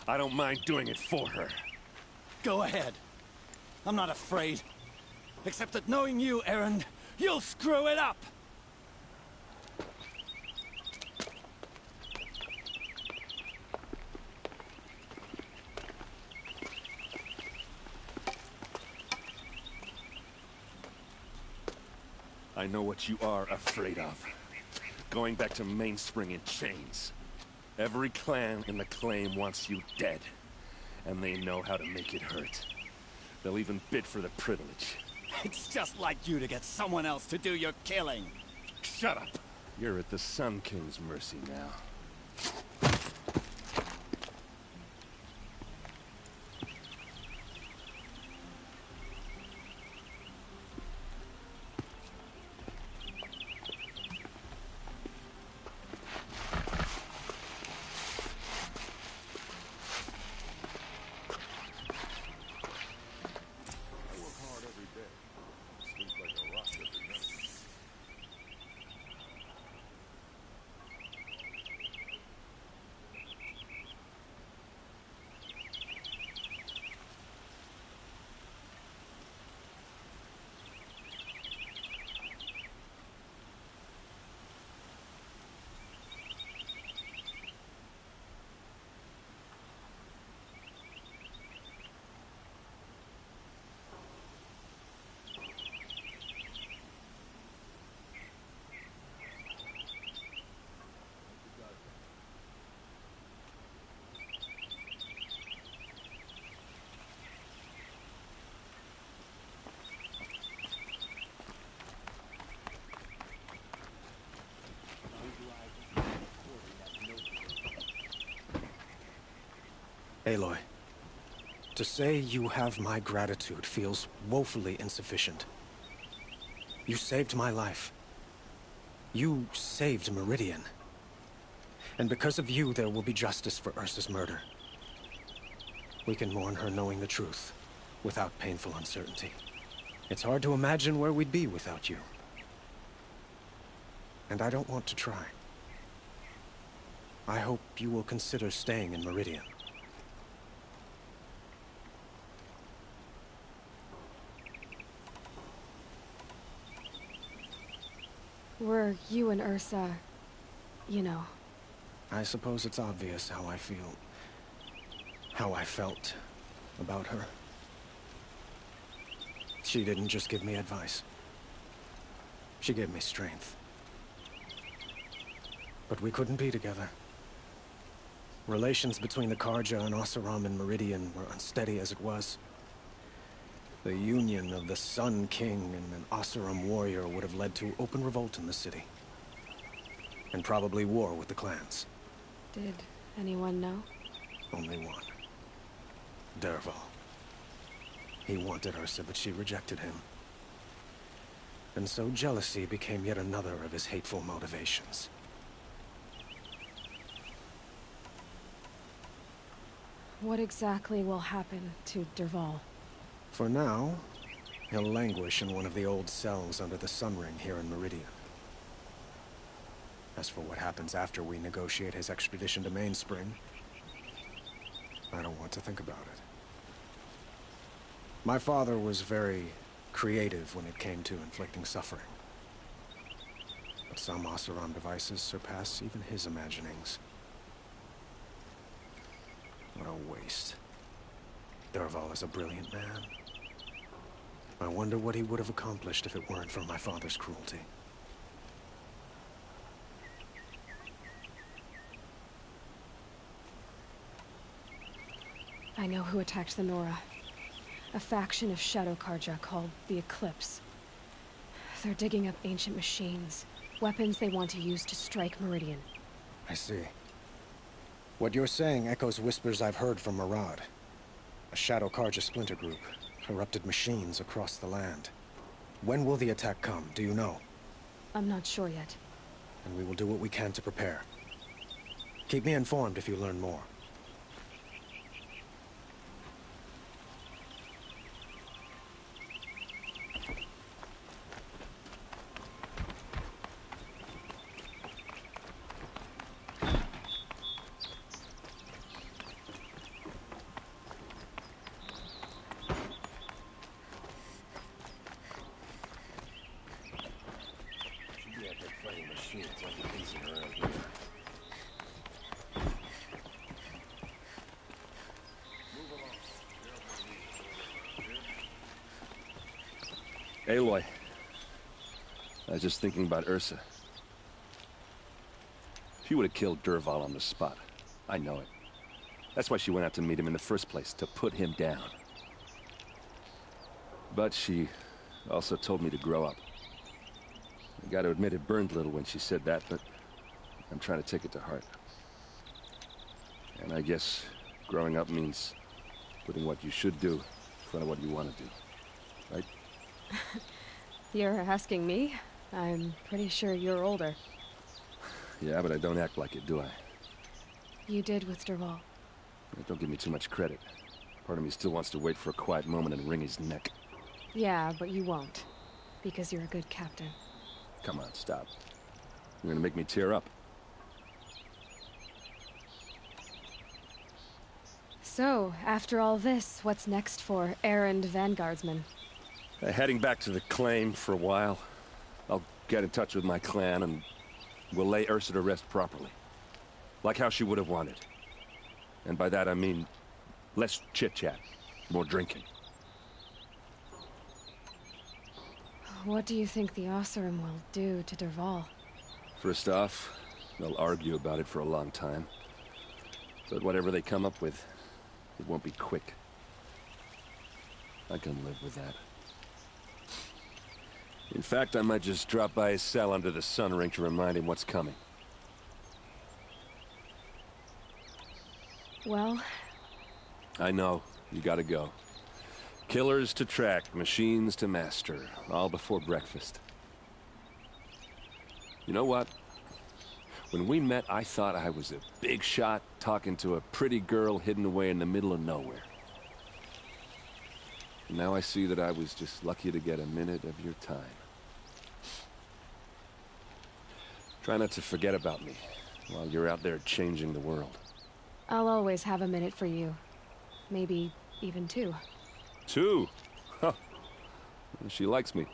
I don't mind doing it for her. Go ahead. I'm not afraid. Except that knowing you, Aaron, you'll screw it up! I know what you are afraid of. Going back to Mainspring in chains. Every clan in the claim wants you dead. And they know how to make it hurt. They'll even bid for the privilege. It's just like you to get someone else to do your killing. Shut up! You're at the Sun King's mercy now. Aloy, to say you have my gratitude feels woefully insufficient. You saved my life. You saved Meridian. And because of you, there will be justice for Ursa's murder. We can mourn her knowing the truth, without painful uncertainty. It's hard to imagine where we'd be without you. And I don't want to try. I hope you will consider staying in Meridian. Were you and Ursa, you know? I suppose it's obvious how I feel. How I felt about her. She didn't just give me advice. She gave me strength. But we couldn't be together. Relations between the Karja and Oseram and Meridian were unsteady as it was. The union of the Sun King and an Oseram warrior would have led to open revolt in the city. And probably war with the clans. Did anyone know? Only one. Dervahl. He wanted Ursa, but she rejected him. And so jealousy became yet another of his hateful motivations. What exactly will happen to Dervahl? For now, he'll languish in one of the old cells under the Sun Ring here in Meridian. As for what happens after we negotiate his extradition to Mainspring, I don't want to think about it. My father was very creative when it came to inflicting suffering. But some Oseram devices surpass even his imaginings. What a waste. Dervahl is a brilliant man. I wonder what he would have accomplished if it weren't for my father's cruelty. I know who attacked the Nora. A faction of Shadow Karja called the Eclipse. They're digging up ancient machines, weapons they want to use to strike Meridian. I see. What you're saying echoes whispers I've heard from Murad. A Shadow Karja splinter group, corrupted machines across the land. When will the attack come, do you know? I'm not sure yet. And we will do what we can to prepare. Keep me informed if you learn more. Aloy, I was just thinking about Ursa. She would have killed Dervahl on the spot. I know it. That's why she went out to meet him in the first place, to put him down. But she also told me to grow up. I gotta admit it burned a little when she said that, but I'm trying to take it to heart. And I guess growing up means putting what you should do in front of what you want to do, right? You're asking me? I'm pretty sure you're older. Yeah, but I don't act like it, do I? You did with Dervahl. Don't give me too much credit. Part of me still wants to wait for a quiet moment and wring his neck. Yeah, but you won't. Because you're a good captain. Come on, stop. You're gonna make me tear up. So, after all this, what's next for errand vanguardsman? Heading back to the claim for a while. I'll get in touch with my clan and we'll lay Ursa to rest properly. Like how she would have wanted. And by that I mean less chit-chat, more drinking. What do you think the Oseram will do to Dervahl? First off, they'll argue about it for a long time. But whatever they come up with, it won't be quick. I can live with that. In fact, I might just drop by his cell under the sun ring to remind him what's coming. Well... I know. You gotta go. Killers to track, machines to master. All before breakfast. You know what? When we met, I thought I was a big shot talking to a pretty girl hidden away in the middle of nowhere. And now I see that I was just lucky to get a minute of your time. Try not to forget about me while you're out there changing the world. I'll always have a minute for you. Maybe even two. Two? Huh. She likes me.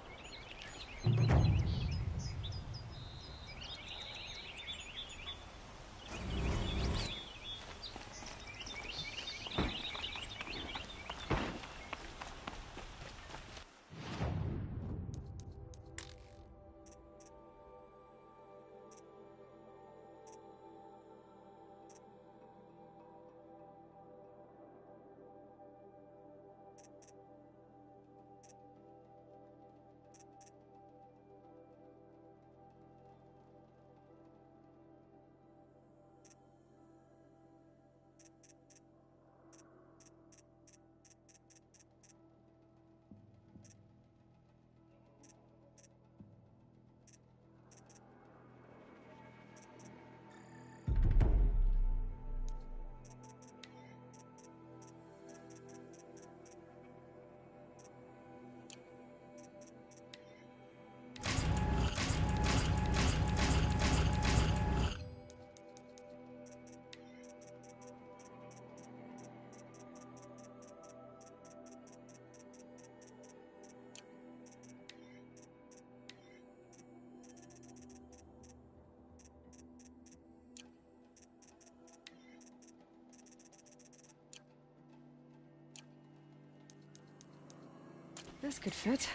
This could fit.